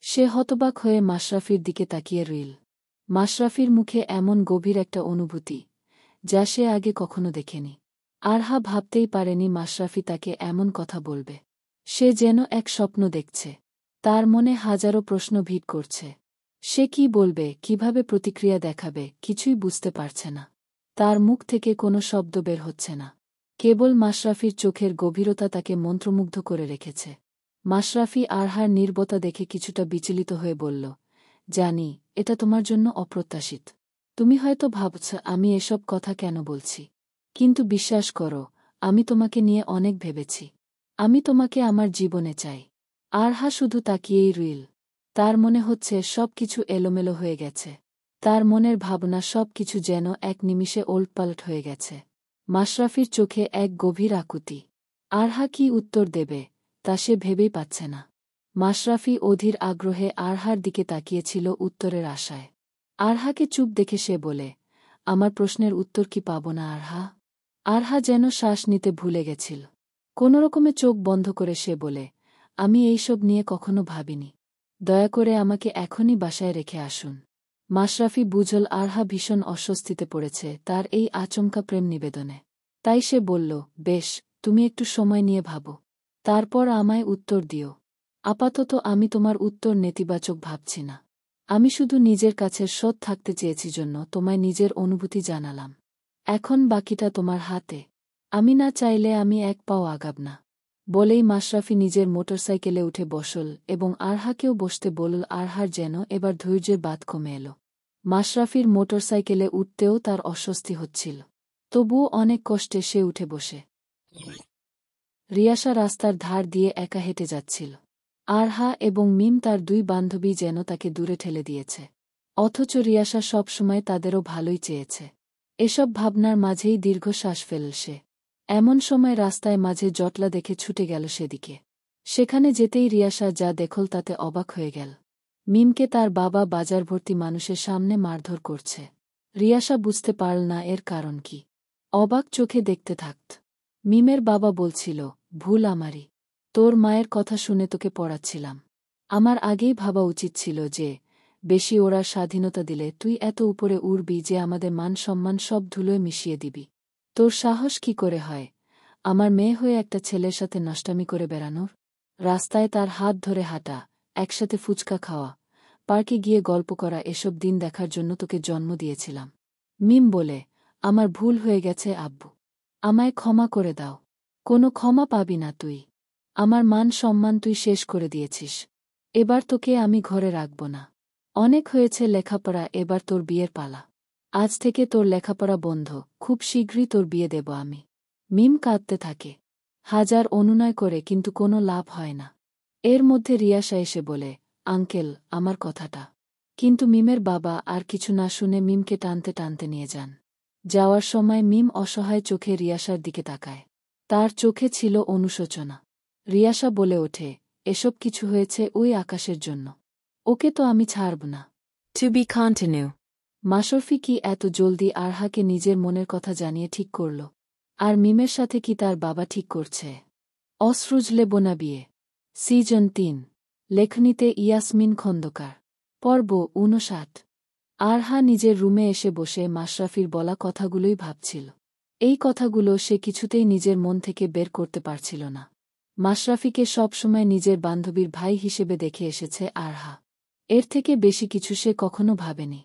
সে হতবাক হয়ে মাশরাফির দিকে তাকিয়ে রইল। মাশরাফির মুখে এমন গভীর একটা অনুভূতি যা সে আগে কখনো দেখেনি। আরহা ভাবতেই পারেনি মাশরাফি তাকে এমন কথা বলবে। সে যেন এক স্বপ্ন দেখছে। তার মনে হাজারো প্রশ্ন ভিড় করছে। সে কি বলবে, কিভাবে প্রতিক্রিয়া দেখাবে, কিছুই বুঝতে পারছে না। তার মুখ থেকে কোনো শব্দ বের হচ্ছে না। কেবল মাশরাফির চোখের গভীরতা তাকে মন্ত্রমুগ্ধ করে রেখেছে। মাশরাফি আরহার নীরবতা দেখে কিছুটা বিচলিত হয়ে বলল, জানি, এটা তোমার জন্য অপ্রত্যাশিত। তুমি হয়তো ভাবছ আমি এসব কথা কেন বলছি। কিন্তু বিশ্বাস করো, আমি তোমাকে নিয়ে অনেক ভেবেছি। আমি তোমাকে আমার জীবনে চাই। আরহা শুধু তাকিয়েই রইল। তার মনে হচ্ছে সব কিছু এলোমেলো হয়ে গেছে। তার মনের ভাবনা সব কিছু যেন এক নিমিষে ওলটপালট হয়ে গেছে। মাশরাফির চোখে এক গভীর আকুতি। আরহা কি উত্তর দেবে তা সে ভেবেই পাচ্ছে না। মাশরাফি অধীর আগ্রহে আরহার দিকে তাকিয়েছিল উত্তরের আশায়। আরহাকে চুপ দেখে সে বলে, আমার প্রশ্নের উত্তর কি পাব না আরহা? আরহা যেন শ্বাস নিতে ভুলে গেছিল। কোনোরকমে চোখ বন্ধ করে সে বলে, আমি এইসব নিয়ে কখনো ভাবিনি। দয়া করে আমাকে এখনই বাসায় রেখে আসুন। মাশরাফি বুঝল আরহা ভীষণ অস্বস্তিতে পড়েছে তার এই আচমকা প্রেম নিবেদনে। তাই সে বলল, বেশ, তুমি একটু সময় নিয়ে ভাবো। তারপর আমায় উত্তর দিও। আপাতত আমি তোমার উত্তর নেতিবাচক ভাবছি না। আমি শুধু নিজের কাছে সৎ থাকতে চেয়েছি জন্য তোমায় নিজের অনুভূতি জানালাম। এখন বাকিটা তোমার হাতে। আমি না চাইলে আমি এক পাও আগাব না। বলেই মাশরাফি নিজের মোটরসাইকেলে উঠে বসল এবং আরহাকেও বসতে বলল। আরহার যেন এবার ধৈর্যের বাঁধ কমে এল। মাশরাফির মোটরসাইকেলে উঠতেও তার অস্বস্তি হচ্ছিল। তবুও অনেক কষ্টে সে উঠে বসে। রিয়াসা রাস্তার ধার দিয়ে একা হেঁটে যাচ্ছিল। আরহা এবং মিম তার দুই বান্ধবী যেন তাকে দূরে ঠেলে দিয়েছে। অথচ রিয়াসা সবসময় তাদেরও ভালোই চেয়েছে। এসব ভাবনার মাঝেই দীর্ঘশ্বাস ফেলল সে। এমন সময় রাস্তায় মাঝে জটলা দেখে ছুটে গেল সেদিকে। সেখানে যেতেই রিয়াসা যা দেখল তাতে অবাক হয়ে গেল। মিমকে তার বাবা বাজার ভর্তি মানুষের সামনে মারধর করছে। রিয়াসা বুঝতে পারল না এর কারণ কি। অবাক চোখে দেখতে থাকত। মিমের বাবা বলছিল, ভুল আমারই। তোর মায়ের কথা শুনে তোকে পড়াচ্ছিলাম। আমার আগেই ভাবা উচিত ছিল যে বেশি ওড়ার স্বাধীনতা দিলে তুই এত উপরে উড়বি যে আমাদের মান সম্মান সব ধুলোয় মিশিয়ে দিবি। তোর সাহস কি করে হয় আমার মেয়ে হয়ে একটা ছেলের সাথে নষ্টামি করে বেড়ানোর? রাস্তায় তার হাত ধরে হাঁটা, একসাথে ফুচকা খাওয়া, পার্কে গিয়ে গল্প করা, এসব দিন দেখার জন্য তোকে জন্ম দিয়েছিলাম। মিম বলে, আমার ভুল হয়ে গেছে আব্বু। আমায় ক্ষমা করে দাও। কোনো ক্ষমা পাবি না তুই। আমার মান সম্মান তুই শেষ করে দিয়েছিস। এবার তোকে আমি ঘরে রাখব না। অনেক হয়েছে লেখাপড়া, এবার তোর বিয়ের পালা। আজ থেকে তোর লেখাপড়া বন্ধ, খুব শীঘ্রই তোর বিয়ে দেব আমি। মিম কাঁদতে থাকে। হাজার অনুনয় করে কিন্তু কোনো লাভ হয় না। এর মধ্যে রিয়াসা এসে বলে, আঙ্কেল, আমার কথাটা। কিন্তু মিমের বাবা আর কিছু না শুনে মিমকে টানতে টানতে নিয়ে যান। যাওয়ার সময় মিম অসহায় চোখে রিয়াসার দিকে তাকায়। তার চোখে ছিল অনুশোচনা। রিয়াসা বলে ওঠে, এসব কিছু হয়েছে ওই আকাশের জন্য। ওকে তো আমি ছাড়ব না। To be continue. মাশরাফি কি এত জলদি আরহাকে নিজের মনের কথা জানিয়ে ঠিক করল? আর মিমের সাথে কি তার বাবা ঠিক করছে? অসরুজলে বোনা বিয়ে, সিজন ৩। লেখনীতে ইয়াসমিন খন্দকার। পর্ব ৫৯। আরহা নিজের রুমে এসে বসে মাশরাফির বলা কথাগুলোই ভাবছিল। এই কথাগুলো সে কিছুতেই নিজের মন থেকে বের করতে পারছিল না। মাশরাফিকে সবসময় নিজের বান্ধবীর ভাই হিসেবে দেখে এসেছে আরহা। এর থেকে বেশি কিছু সে কখনো ভাবেনি।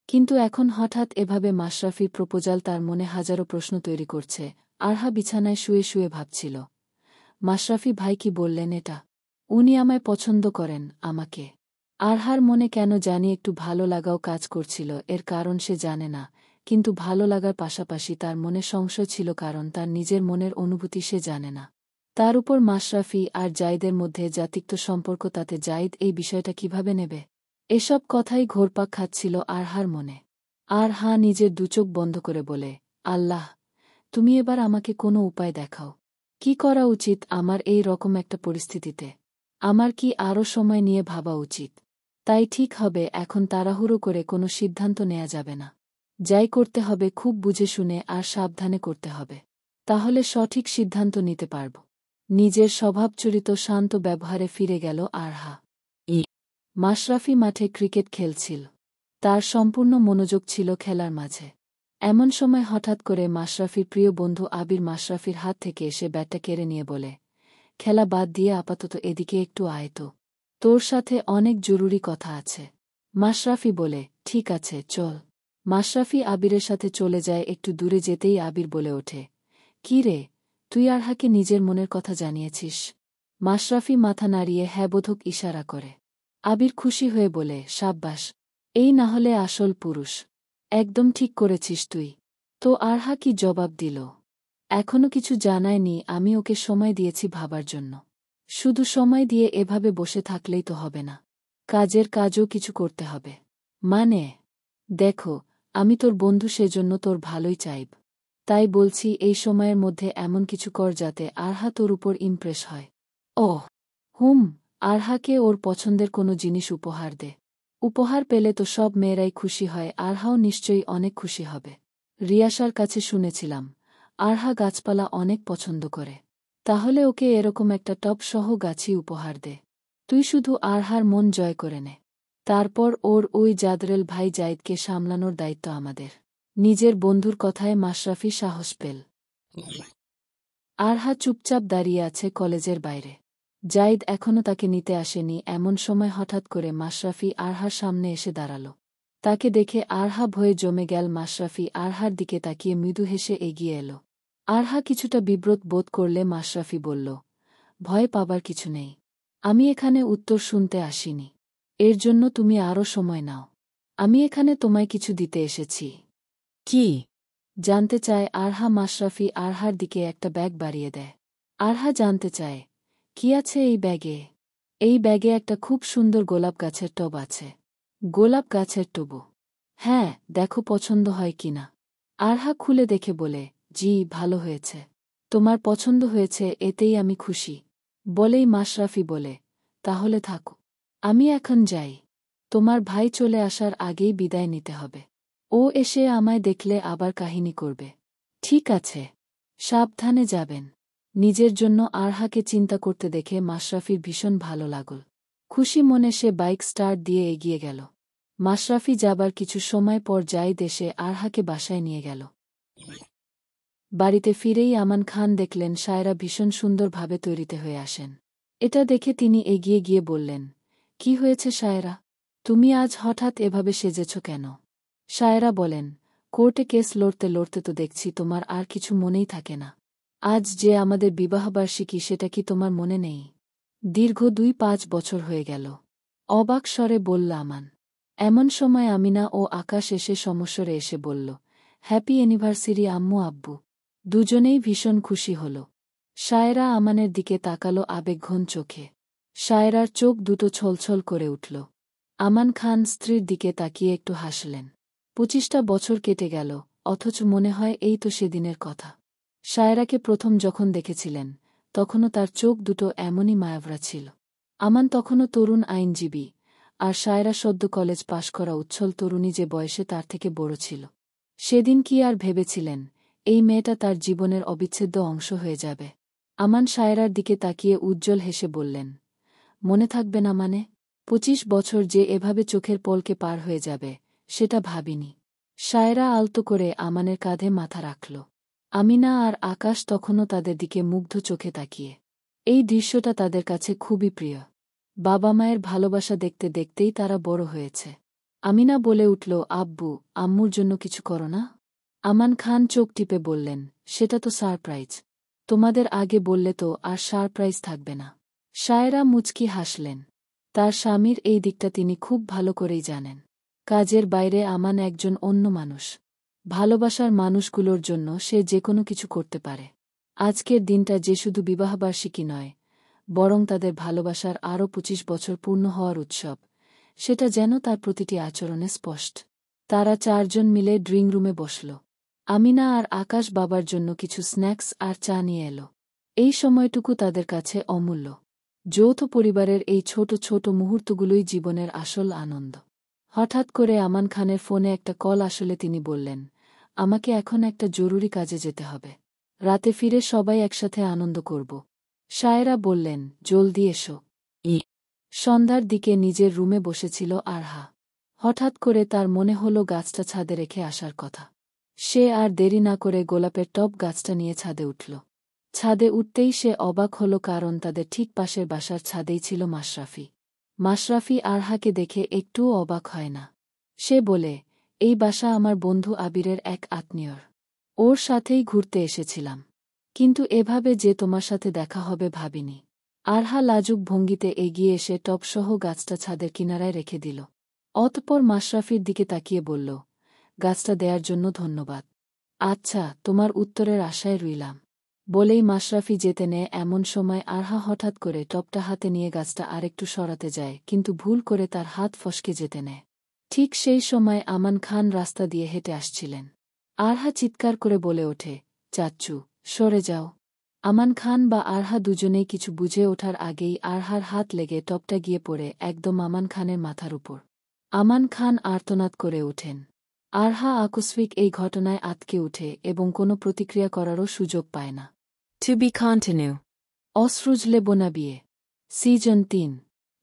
কিন্তু এখন হঠাৎ এভাবে মাশরাফির প্রপোজাল তার মনে হাজারো প্রশ্ন তৈরি করছে। আরহা বিছানায় শুয়ে শুয়ে ভাবছিল, মাশরাফি ভাই কি বললেন এটা? উনি আমায় পছন্দ করেন, আমাকে। আরহার মনে কেন জানি একটু ভালো লাগাও কাজ করছিল, এর কারণ সে জানে না, কিন্তু ভালো লাগার পাশাপাশি তার মনে সংশয় ছিল, কারণ তার নিজের মনের অনুভূতি সে জানে না। তার উপর মাশরাফি আর জাইদের মধ্যে যা তিক্ত সম্পর্ক, তাতে জাইদ এই বিষয়টা কিভাবে নেবে? এসব কথাই ঘোরপাক খাচ্ছিল আরহার মনে। আরহা নিজের দুচোখ বন্ধ করে বলে, আল্লাহ, তুমি এবার আমাকে কোনো উপায় দেখাও। কি করা উচিত আমার এই রকম একটা পরিস্থিতিতে? আমার কি আরও সময় নিয়ে ভাবা উচিত? তাই ঠিক হবে, এখন তাড়াহুড়ো করে কোনো সিদ্ধান্ত নেওয়া যাবে না। যাই করতে হবে খুব বুঝে শুনে আর সাবধানে করতে হবে। তাহলে সঠিক সিদ্ধান্ত নিতে পারব। নিজের স্বভাবচরিত শান্ত ব্যবহারে ফিরে গেল আরহা। মাশরাফি মাঠে ক্রিকেট খেলছিল। তার সম্পূর্ণ মনোযোগ ছিল খেলার মাঝে। এমন সময় হঠাৎ করে মাশরাফির প্রিয় বন্ধু আবির মাশরাফির হাত থেকে এসে ব্যাটটা কেড়ে নিয়ে বলে, খেলা বাদ দিয়ে আপাতত এদিকে একটু আয় তো। তোর সাথে অনেক জরুরি কথা আছে। মাশরাফি বলে, ঠিক আছে, চল। মাশরাফি আবিরের সাথে চলে যায়। একটু দূরে যেতেই আবির বলে ওঠে, কি রে, তুই আরহাকে নিজের মনের কথা জানিয়েছিস? মাশরাফি মাথা নাড়িয়ে হ্যাঁবোধক ইশারা করে। আবির খুশি হয়ে বলে, সাব্বাস, এই না হলে আসল পুরুষ। একদম ঠিক করেছিস তুই। তো আরহা কি জবাব দিল? এখনো কিছু জানায়নি, আমি ওকে সময় দিয়েছি ভাবার জন্য। শুধু সময় দিয়ে এভাবে বসে থাকলেই তো হবে না, কাজের কাজও কিছু করতে হবে। মানে? দেখো, আমি তোর বন্ধু, সেজন্য তোর ভালোই চাইব। তাই বলছি এই সময়ের মধ্যে এমন কিছু কর যাতে আরহা তোর উপর ইমপ্রেস হয়। ওহ আরহাকে ওর পছন্দের কোনো জিনিস উপহার দে। উপহার পেলে তো সব মেয়েরাই খুশি হয়, আরহাও নিশ্চয়ই অনেক খুশি হবে। রিয়াসার কাছে শুনেছিলাম আরহা গাছপালা অনেক পছন্দ করে। তাহলে ওকে এরকম একটা টব সহ গাছই উপহার দে। তুই শুধু আরহার মন জয় করে নে। তারপর ওর ওই জাদরেল ভাই জাইদকে সামলানোর দায়িত্ব আমাদের। নিজের বন্ধুর কথায় মাশরাফি সাহস পেল। আরহা চুপচাপ দাঁড়িয়ে আছে কলেজের বাইরে। জাইদ এখনও তাকে নিতে আসেনি। এমন সময় হঠাৎ করে মাশরাফি আরহার সামনে এসে দাঁড়াল। তাকে দেখে আরহা ভয়ে জমে গেল। মাশরাফি আরহার দিকে তাকিয়ে মৃদু হেসে এগিয়ে এল। আরহা কিছুটা বিব্রত বোধ করলে মাশরাফি বলল, ভয় পাবার কিছু নেই। আমি এখানে উত্তর শুনতে আসিনি। এর জন্য তুমি আরও সময় নাও। আমি এখানে তোমায় কিছু দিতে এসেছি। কি? জানতে চায় আরহা। মাশরাফি আরহার দিকে একটা ব্যাগ বাড়িয়ে দেয়। আরহা জানতে চায়, কি আছে এই ব্যাগে? এই ব্যাগে একটা খুব সুন্দর গোলাপ গাছের টব আছে। গোলাপ গাছের টবও? হ্যাঁ, দেখো পছন্দ হয় কিনা। আরহা খুলে দেখে বলে, জি, ভালো হয়েছে। তোমার পছন্দ হয়েছে, এতেই আমি খুশি। বলেই মাশরাফি বলে, তাহলে থাকো, আমি এখন যাই। তোমার ভাই চলে আসার আগেই বিদায় নিতে হবে। ও এসে আমায় দেখলে আবার কাহিনী করবে। ঠিক আছে, সাবধানে যাবেন। নিজের জন্য আরহাকে চিন্তা করতে দেখে মাশরাফির ভীষণ ভালো লাগল। খুশি মনে সে বাইক স্টার্ট দিয়ে এগিয়ে গেল। মাশরাফি যাবার কিছু সময় পর জাইদ এসে আরহাকে বাসায় নিয়ে গেল। বাড়িতে ফিরেই আমান খান দেখলেন শায়রা ভীষণ সুন্দরভাবে তৈরিতে হয়ে আসেন। এটা দেখে তিনি এগিয়ে গিয়ে বললেন, কি হয়েছে শায়রা, তুমি আজ হঠাৎ এভাবে সেজেছ কেন? শায়রা বলেন, কোর্টে কেস লড়তে লড়তে তো দেখছি তোমার আর কিছু মনেই থাকে না। আজ যে আমাদের বিবাহবার্ষিকী, সেটা কি তোমার মনে নেই? দীর্ঘ ২-৫ বছর হয়ে গেল। অবাক স্বরে বলল আমান। এমন সময় আমিনা ও আকাশ এসে সমস্বরে এসে বলল, হ্যাপি অ্যানিভার্সারি আম্মু আব্বু। দুজনেই ভীষণ খুশি হল। শায়রা আমানের দিকে তাকালো আবেগঘন চোখে। শায়রার চোখ দুটো ছলছল করে উঠল। আমান খান স্ত্রীর দিকে তাকিয়ে একটু হাসলেন। ২৫টা বছর কেটে গেল, অথচ মনে হয় এই তো সেদিনের কথা। শায়রাকে প্রথম যখন দেখেছিলেন, তখনও তার চোখ দুটো এমনই মায়াভরা ছিল। আমান তখনও তরুণ আইনজীবী, আর শায়রা সদ্য কলেজ পাশ করা উচ্ছল তরুণী, যে বয়সে তার থেকে বড় ছিল। সেদিন কি আর ভেবেছিলেন এই মেয়েটা তার জীবনের অবিচ্ছেদ্য অংশ হয়ে যাবে? আমান শায়রার দিকে তাকিয়ে উজ্জ্বল হেসে বললেন, মনে থাকবে না মানে? ২৫ বছর যে এভাবে চোখের পলকে পার হয়ে যাবে, সেটা ভাবিনি। শায়রা আলতো করে আমানের কাঁধে মাথা রাখল। আমিনা আর আকাশ তখনও তাদের দিকে মুগ্ধ চোখে তাকিয়ে। এই দৃশ্যটা তাদের কাছে খুবই প্রিয়। বাবা মায়ের ভালোবাসা দেখতে দেখতেই তারা বড় হয়েছে। আমিনা বলে উঠল, আব্বু, আম্মুর জন্য কিছু করো না? আমান খান চোখ টিপে বললেন, সেটা তো সারপ্রাইজ। তোমাদের আগে বললে তো আর সারপ্রাইজ থাকবে না। শায়রা মুচকি হাসলেন। তার স্বামীর এই দিকটা তিনি খুব ভালো করেই জানেন। কাজের বাইরে আমান একজন অন্য মানুষ। ভালোবাসার মানুষগুলোর জন্য সে যেকোনো কিছু করতে পারে। আজকের দিনটা যে শুধু বিবাহবার্ষিকী নয়, বরং তাদের ভালোবাসার আরও ২৫ বছর পূর্ণ হওয়ার উৎসব, সেটা যেন তার প্রতিটি আচরণে স্পষ্ট। তারা ৪ জন মিলে ড্রিং রুমে বসল। আমিনা আর আকাশ বাবার জন্য কিছু স্ন্যাক্স আর চা নিয়ে এল। এই সময়টুকু তাদের কাছে অমূল্য। যৌথ পরিবারের এই ছোট ছোট মুহূর্তগুলোই জীবনের আসল আনন্দ। হঠাৎ করে আমান খানের ফোনে একটা কল আসলে তিনি বললেন, আমাকে এখন একটা জরুরি কাজে যেতে হবে। রাতে ফিরে সবাই একসাথে আনন্দ করব। শায়েরা বললেন, জলদি এসো। সন্ধ্যার দিকে নিজের রুমে বসেছিল আরহা। হঠাৎ করে তার মনে হল গাছটা ছাদে রেখে আসার কথা। সে আর দেরি না করে গোলাপের টব গাছটা নিয়ে ছাদে উঠল। ছাদে উঠতেই সে অবাক হল, কারণ তাদের ঠিক পাশের বাসার ছাদেই ছিল মাশরাফি। মাশরাফি আরহাকে দেখে একটুও অবাক হয় না। সে বলে, এই বাসা আমার বন্ধু আবিরের এক আত্মীয়র। ওর সাথেই ঘুরতে এসেছিলাম, কিন্তু এভাবে যে তোমার সাথে দেখা হবে ভাবিনি। আরহা লাজুক ভঙ্গিতে এগিয়ে এসে টবসহ গাছটা ছাদের কিনারায় রেখে দিল। অতঃপর মাশরাফির দিকে তাকিয়ে বলল, গাছটা দেয়ার জন্য ধন্যবাদ। আচ্ছা, তোমার উত্তরের আশায় রইলাম। বলেই মাশরাফি যেতে নেয়। এমন সময় আরহা হঠাৎ করে টবটা হাতে নিয়ে গাছটা আরেকটু সরাতে যায়, কিন্তু ভুল করে তার হাত ফসকে যেতে নেয়। ঠিক সেই সময় আমান খান রাস্তা দিয়ে হেঁটে আসছিলেন। আরহা চিৎকার করে বলে ওঠে, চাচ্চু, সরে যাও। আমান খান বা আরহা দুজনেই কিছু বুঝে ওঠার আগেই আরহার হাত লেগে টবটা গিয়ে পড়ে একদম আমান খানের মাথার উপর। আমান খান আর্তনাদ করে ওঠেন। আরহা আকস্মিক এই ঘটনায় আঁতকে উঠে এবং কোনো প্রতিক্রিয়া করারও সুযোগ পায় না। To be continue. অশ্রুজলে বোনা বিয়ে, সিজন ৩।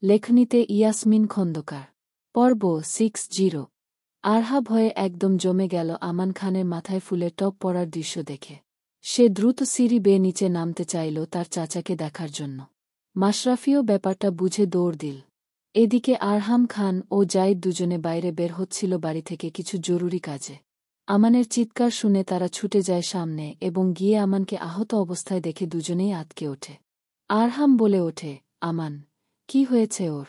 লেখনীতে ইয়াসমিন খন্দকার। পর্ব ৬০। আরহা ভয়ে একদম জমে গেল আমান খানের মাথায় ফুলের টব পড়ার দৃশ্য দেখে। সে দ্রুত সিঁড়ি বেয়ে নিচে নামতে চাইল তার চাচাকে দেখার জন্য। মাশরাফিও ব্যাপারটা বুঝে দৌড় দিল। এদিকে আরহাম খান ও জাইদ দুজনে বাইরে বের হচ্ছিল বাড়ি থেকে কিছু জরুরি কাজে। আমানের চিৎকার শুনে তারা ছুটে যায় সামনে এবং গিয়ে আমানকে আহত অবস্থায় দেখে দুজনেই আঁতকে ওঠে। আরহাম বলে ওঠে, আমান, কি হয়েছে ওর?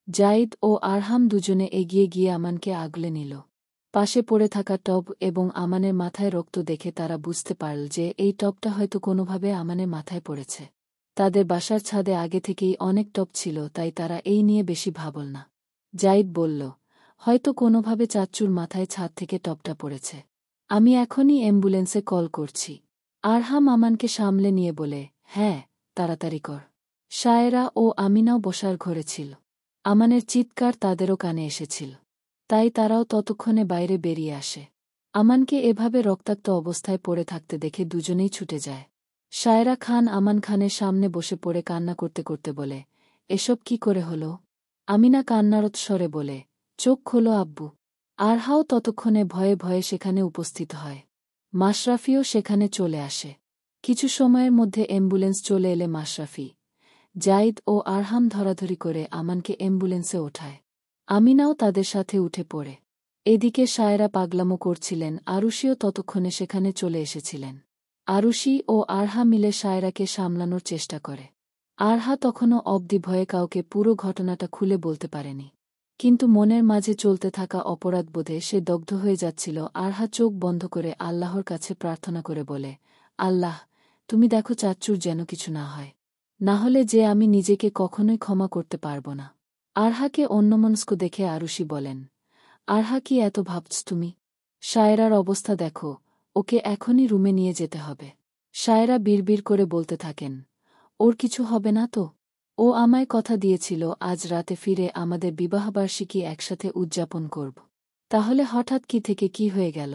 জাইদ ও আরহাম দুজনে এগিয়ে গিয়ে আমানকে আগলে নিল। পাশে পড়ে থাকা টব এবং আমানের মাথায় রক্ত দেখে তারা বুঝতে পারল যে এই টবটা হয়তো কোনোভাবে আমানের মাথায় পড়েছে। তাদের বাসার ছাদে আগে থেকেই অনেক টব ছিল, তাই তারা এই নিয়ে বেশি ভাবল না। জাইদ বলল, হয়তো কোনোভাবে চাচ্চুর মাথায় ছাদ থেকে টবটা পড়েছে। আমি এখনই অ্যাম্বুলেন্সে কল করছি। আরহাম আমানকে সামলে নিয়ে বলে, হ্যাঁ, তাড়াতাড়ি কর। শায়েরা ও আমিনাও বসার ঘরে ছিল। আমানের চিৎকার তাদেরও কানে এসেছিল, তাই তারাও ততক্ষণে বাইরে বেরিয়ে আসে। আমানকে এভাবে রক্তাক্ত অবস্থায় পড়ে থাকতে দেখে দুজনেই ছুটে যায়। শায়েরা খান আমান খানের সামনে বসে পড়ে কান্না করতে করতে বলে, এসব কি করে হলো? আমিনা কান্নারত স্বরে বলে, চোখ খোলো আব্বু। আরহাও ততক্ষণে ভয়ে ভয়ে সেখানে উপস্থিত হয়। মাশরাফিও সেখানে চলে আসে। কিছু সময়ের মধ্যে অ্যাম্বুলেন্স চলে এলে মাশরাফি, জাইদ ও আরহাম ধরাধরি করে আমানকে অ্যাম্বুলেন্সে ওঠায়। আমিনাও তাদের সাথে উঠে পড়ে। এদিকে শায়েরা পাগলামো করছিলেন, আরুষিও ততক্ষণে সেখানে চলে এসেছিলেন। আরুষি ও আরহা মিলে শায়েরাকে সামলানোর চেষ্টা করে। আরহা তখনও অবধি ভয়ে কাউকে পুরো ঘটনাটা খুলে বলতে পারেনি, কিন্তু মনের মাঝে চলতে থাকা অপরাধবোধে সে দগ্ধ হয়ে যাচ্ছিল। আরহা চোখ বন্ধ করে আল্লাহর কাছে প্রার্থনা করে বলে, আল্লাহ, তুমি দেখো চাচ্চুর যেন কিছু না হয়, না হলে যে আমি নিজেকে কখনোই ক্ষমা করতে পারব না। আরহাকে অন্যমনস্ক দেখে আরুষি বলেন, আরহা, কি এত ভাবছ তুমি? শায়েরার অবস্থা দেখো, ওকে এখনই রুমে নিয়ে যেতে হবে। শায়েরা বিড়বিড় করে বলতে থাকেন, ওর কিছু হবে না তো? ও আমায় কথা দিয়েছিল আজ রাতে ফিরে আমাদের বিবাহবার্ষিকী একসাথে উদযাপন করব। তাহলে হঠাৎ কি থেকে কি হয়ে গেল?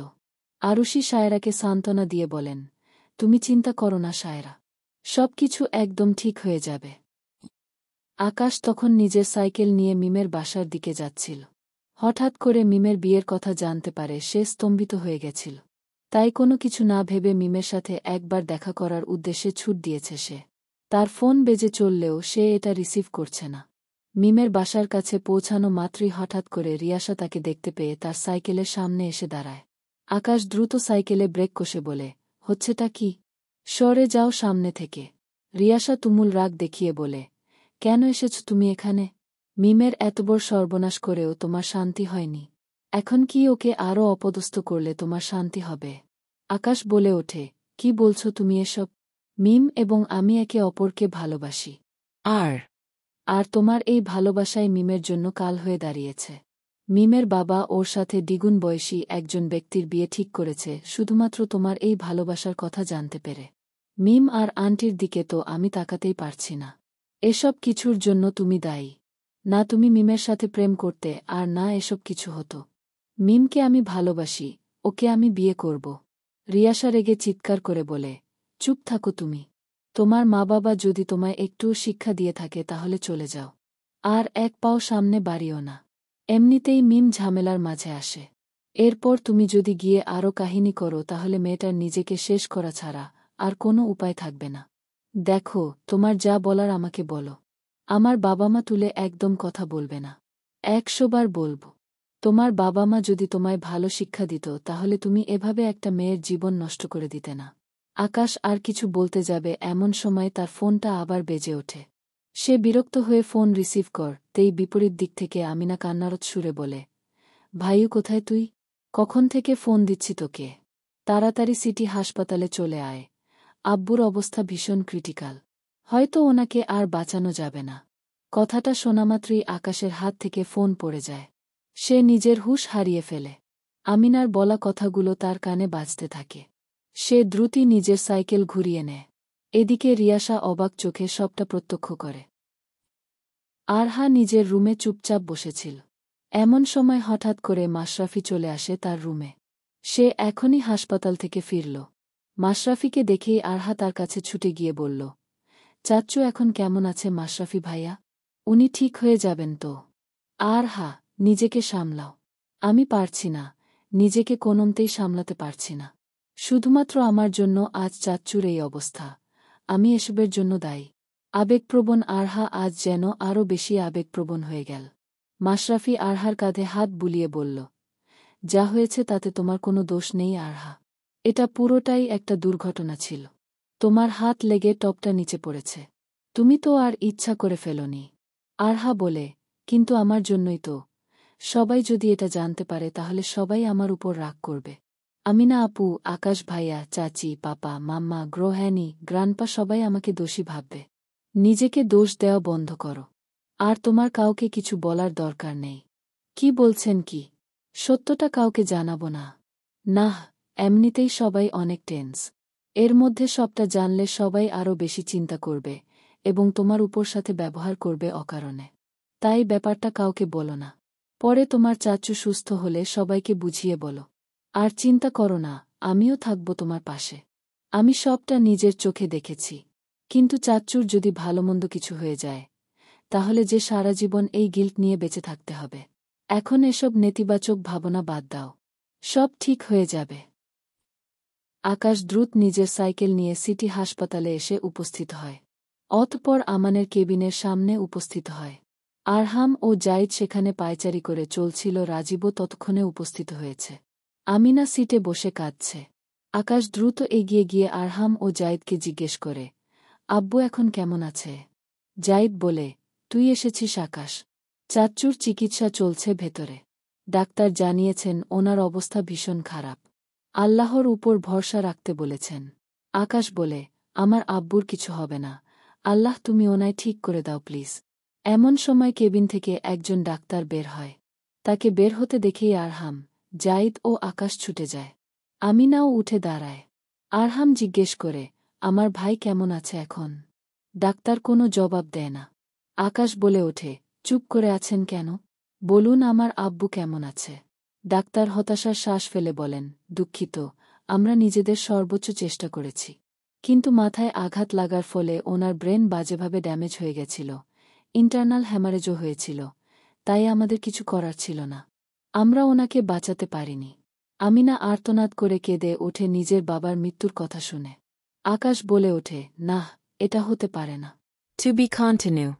আরুষি শায়েরাকে সান্ত্বনা দিয়ে বলেন, তুমি চিন্তা করো না শায়েরা, সব কিছু একদম ঠিক হয়ে যাবে। আকাশ তখন নিজের সাইকেল নিয়ে মিমের বাসার দিকে যাচ্ছিল। হঠাৎ করে মিমের বিয়ের কথা জানতে পারে সে স্তম্ভিত হয়ে গেছিল। তাই কোনো কিছু না ভেবে মিমের সাথে একবার দেখা করার উদ্দেশ্যে ছুট দিয়েছে সে। তার ফোন বেজে চললেও সে এটা রিসিভ করছে না। মিমের বাসার কাছে পৌঁছানো মাত্রই হঠাৎ করে রিয়াসা তাকে দেখতে পেয়ে তার সাইকেলের সামনে এসে দাঁড়ায়। আকাশ দ্রুত সাইকেলে ব্রেক কষে বলে, হচ্ছেটা কি? সরে যাও সামনে থেকে। রিয়াসা তুমুল রাগ দেখিয়ে বলে, কেন এসেছ তুমি এখানে? মিমের এত বড় সর্বনাশ করেও তোমার শান্তি হয়নি। এখন কি ওকে আরও অপদস্থ করলে তোমার শান্তি হবে? আকাশ বলে ওঠে, কি বলছো তুমি এসব? মিম এবং আমি একে অপরকে ভালোবাসি। আর আর তোমার এই ভালোবাসাই মিমের জন্য কাল হয়ে দাঁড়িয়েছে। মিমের বাবা ওর সাথে দ্বিগুণ বয়সী একজন ব্যক্তির বিয়ে ঠিক করেছে শুধুমাত্র তোমার এই ভালোবাসার কথা জানতে পেরে। মিম আর আন্টির দিকে তো আমি তাকাতেই পারছি না। এসব কিছুর জন্য তুমি দায়ী। না তুমি মিমের সাথে প্রেম করতে আর না এসব কিছু হতো। মিমকে আমি ভালোবাসি, ওকে আমি বিয়ে করব। রিয়াসা রেগে চিৎকার করে বলে, চুপ থাকো তুমি। তোমার মা বাবা যদি তোমায় একটুও শিক্ষা দিয়ে থাকে তাহলে চলে যাও। আর এক পাও সামনে বাড়িও না। এমনিতেই মিম ঝামেলার মাঝে আসে। এরপর তুমি যদি গিয়ে আরও কাহিনী করো তাহলে মেয়েটার নিজেকে শেষ করা ছাড়া আর কোনো উপায় থাকবে না। দেখো, তোমার যা বলার আমাকে বলো। আমার বাবা মা তুলে একদম কথা বলবে না। 100 বার বলব। তোমার বাবা মা যদি তোমায় ভালো শিক্ষা দিত তাহলে তুমি এভাবে একটা মেয়ের জীবন নষ্ট করে দিতে না। আকাশ আর কিছু বলতে যাবে এমন সময় তার ফোনটা আবার বেজে ওঠে। সে বিরক্ত হয়ে ফোন রিসিভ করতেই বিপরীত দিক থেকে আমিনা কান্নারত সুরে বলে, ভাইউ কোথায় তুই? কখন থেকে ফোন দিচ্ছি তোকে। তাড়াতাড়ি সিটি হাসপাতালে চলে আয়। আব্বুর অবস্থা ভীষণ ক্রিটিক্যাল। হয়তো ওনাকে আর বাঁচানো যাবে না। কথাটা শোনামাত্রই আকাশের হাত থেকে ফোন পড়ে যায়। সে নিজের হুঁশ হারিয়ে ফেলে। আমিনার বলা কথাগুলো তার কানে বাজতে থাকে। সে দ্রুতই নিজের সাইকেল ঘুরিয়ে নেয়। এদিকে রিয়াসা অবাক চোখে সবটা প্রত্যক্ষ করে। আরহা নিজের রুমে চুপচাপ বসেছিল। এমন সময় হঠাৎ করে মাশরাফি চলে আসে তার রুমে। সে এখনই হাসপাতাল থেকে ফিরল। মাশরাফিকে দেখেই আরহা তার কাছে ছুটে গিয়ে বলল, চাচ্চু এখন কেমন আছে মাশরাফি ভাইয়া? উনি ঠিক হয়ে যাবেন তো? আরহা, নিজেকে সামলাও। আমি পারছি না, নিজেকে কোনোমতেই সামলাতে পারছি না। শুধুমাত্র আমার জন্য আজ চাচ্চুর এই অবস্থা। আমি এসবের জন্য দায়ী। আবেগপ্রবণ আরহা আজ যেন আরও বেশি আবেগপ্রবণ হয়ে গেল। মাশরাফি আরহার কাঁধে হাত বুলিয়ে বলল, যা হয়েছে তাতে তোমার কোনো দোষ নেই আরহা। এটা পুরোটাই একটা দুর্ঘটনা ছিল। তোমার হাত লেগে টপটা নিচে পড়েছে। তুমি তো আর ইচ্ছা করে ফেলোনি। আরহা বলে, কিন্তু আমার জন্যই তো। সবাই যদি এটা জানতে পারে তাহলে সবাই আমার উপর রাগ করবে। আমিনা আপু, আকাশ ভাইয়া, চাচি, পাপা, মাম্মা, গ্রোহ্যানি, গ্রান্ডপা সবাই আমাকে দোষী ভাববে। নিজেকে দোষ দেওয়া বন্ধ করো। আর তোমার কাউকে কিছু বলার দরকার নেই। কি বলছেন কি? সত্যটা কাউকে জানাবো না? নাহ, এমনিতেই সবাই অনেক টেন্স। এর মধ্যে সবটা জানলে সবাই আরও বেশি চিন্তা করবে এবং তোমার উপর সাথে ব্যবহার করবে অকারণে। তাই ব্যাপারটা কাউকে বলো না। পরে তোমার চাচ্চু সুস্থ হলে সবাইকে বুঝিয়ে বলো। আর চিন্তা করো না, আমিও থাকব তোমার পাশে। আমি সবটা নিজের চোখে দেখেছি। কিন্তু চাচ্চুর যদি ভালোমন্দ কিছু হয়ে যায় তাহলে যে সারা জীবন এই গিল্ট নিয়ে বেঁচে থাকতে হবে। এখন এসব নেতিবাচক ভাবনা বাদ দাও। সব ঠিক হয়ে যাবে। আকাশ দ্রুত নিজের সাইকেল নিয়ে সিটি হাসপাতালে এসে উপস্থিত হয়। অতঃপর আমানের কেবিনের সামনে উপস্থিত হয়। আরহাম ও জাইদ সেখানে পায়চারি করে চলছিল। রাজীবও ততক্ষণে উপস্থিত হয়েছে। আমিনা সিটে বসে কাঁদছে। আকাশ দ্রুত এগিয়ে গিয়ে আরহাম ও জাইদকে জিজ্ঞেস করে, আব্বু এখন কেমন আছে? জাইদ বলে, তুই এসেছিস আকাশ। চাচ্চুর চিকিৎসা চলছে ভেতরে। ডাক্তার জানিয়েছেন ওনার অবস্থা ভীষণ খারাপ। আল্লাহর উপর ভরসা রাখতে বলেছেন। আকাশ বলে, আমার আব্বুর কিছু হবে না। আল্লাহ তুমি ওনায় ঠিক করে দাও প্লিজ। এমন সময় কেবিন থেকে একজন ডাক্তার বের হয়। তাকে বের হতে দেখেই আরহাম, জাইদ ও আকাশ ছুটে যায়। আমিনাও উঠে দাঁড়ায়। আরহাম জিজ্ঞেস করে, আমার ভাই কেমন আছে এখন? ডাক্তার কোনো জবাব দেয় না। আকাশ বলে ওঠে, চুপ করে আছেন কেন? বলুন আমার আব্বু কেমন আছে। ডাক্তার হতাশার শ্বাস ফেলে বলেন, দুঃখিত, আমরা নিজেদের সর্বোচ্চ চেষ্টা করেছি। কিন্তু মাথায় আঘাত লাগার ফলে ওনার ব্রেন বাজেভাবে ড্যামেজ হয়ে গেছিল। ইন্টারনাল হ্যামারেজও হয়েছিল। তাই আমাদের কিছু করার ছিল না। আমরা ওনাকে বাঁচাতে পারিনি। আমিনা আর্তনাদ করে কেঁদে ওঠে নিজের বাবার মৃত্যুর কথা শুনে। আকাশ বলে ওঠে, নাহ, এটা হতে পারে না। To be continue.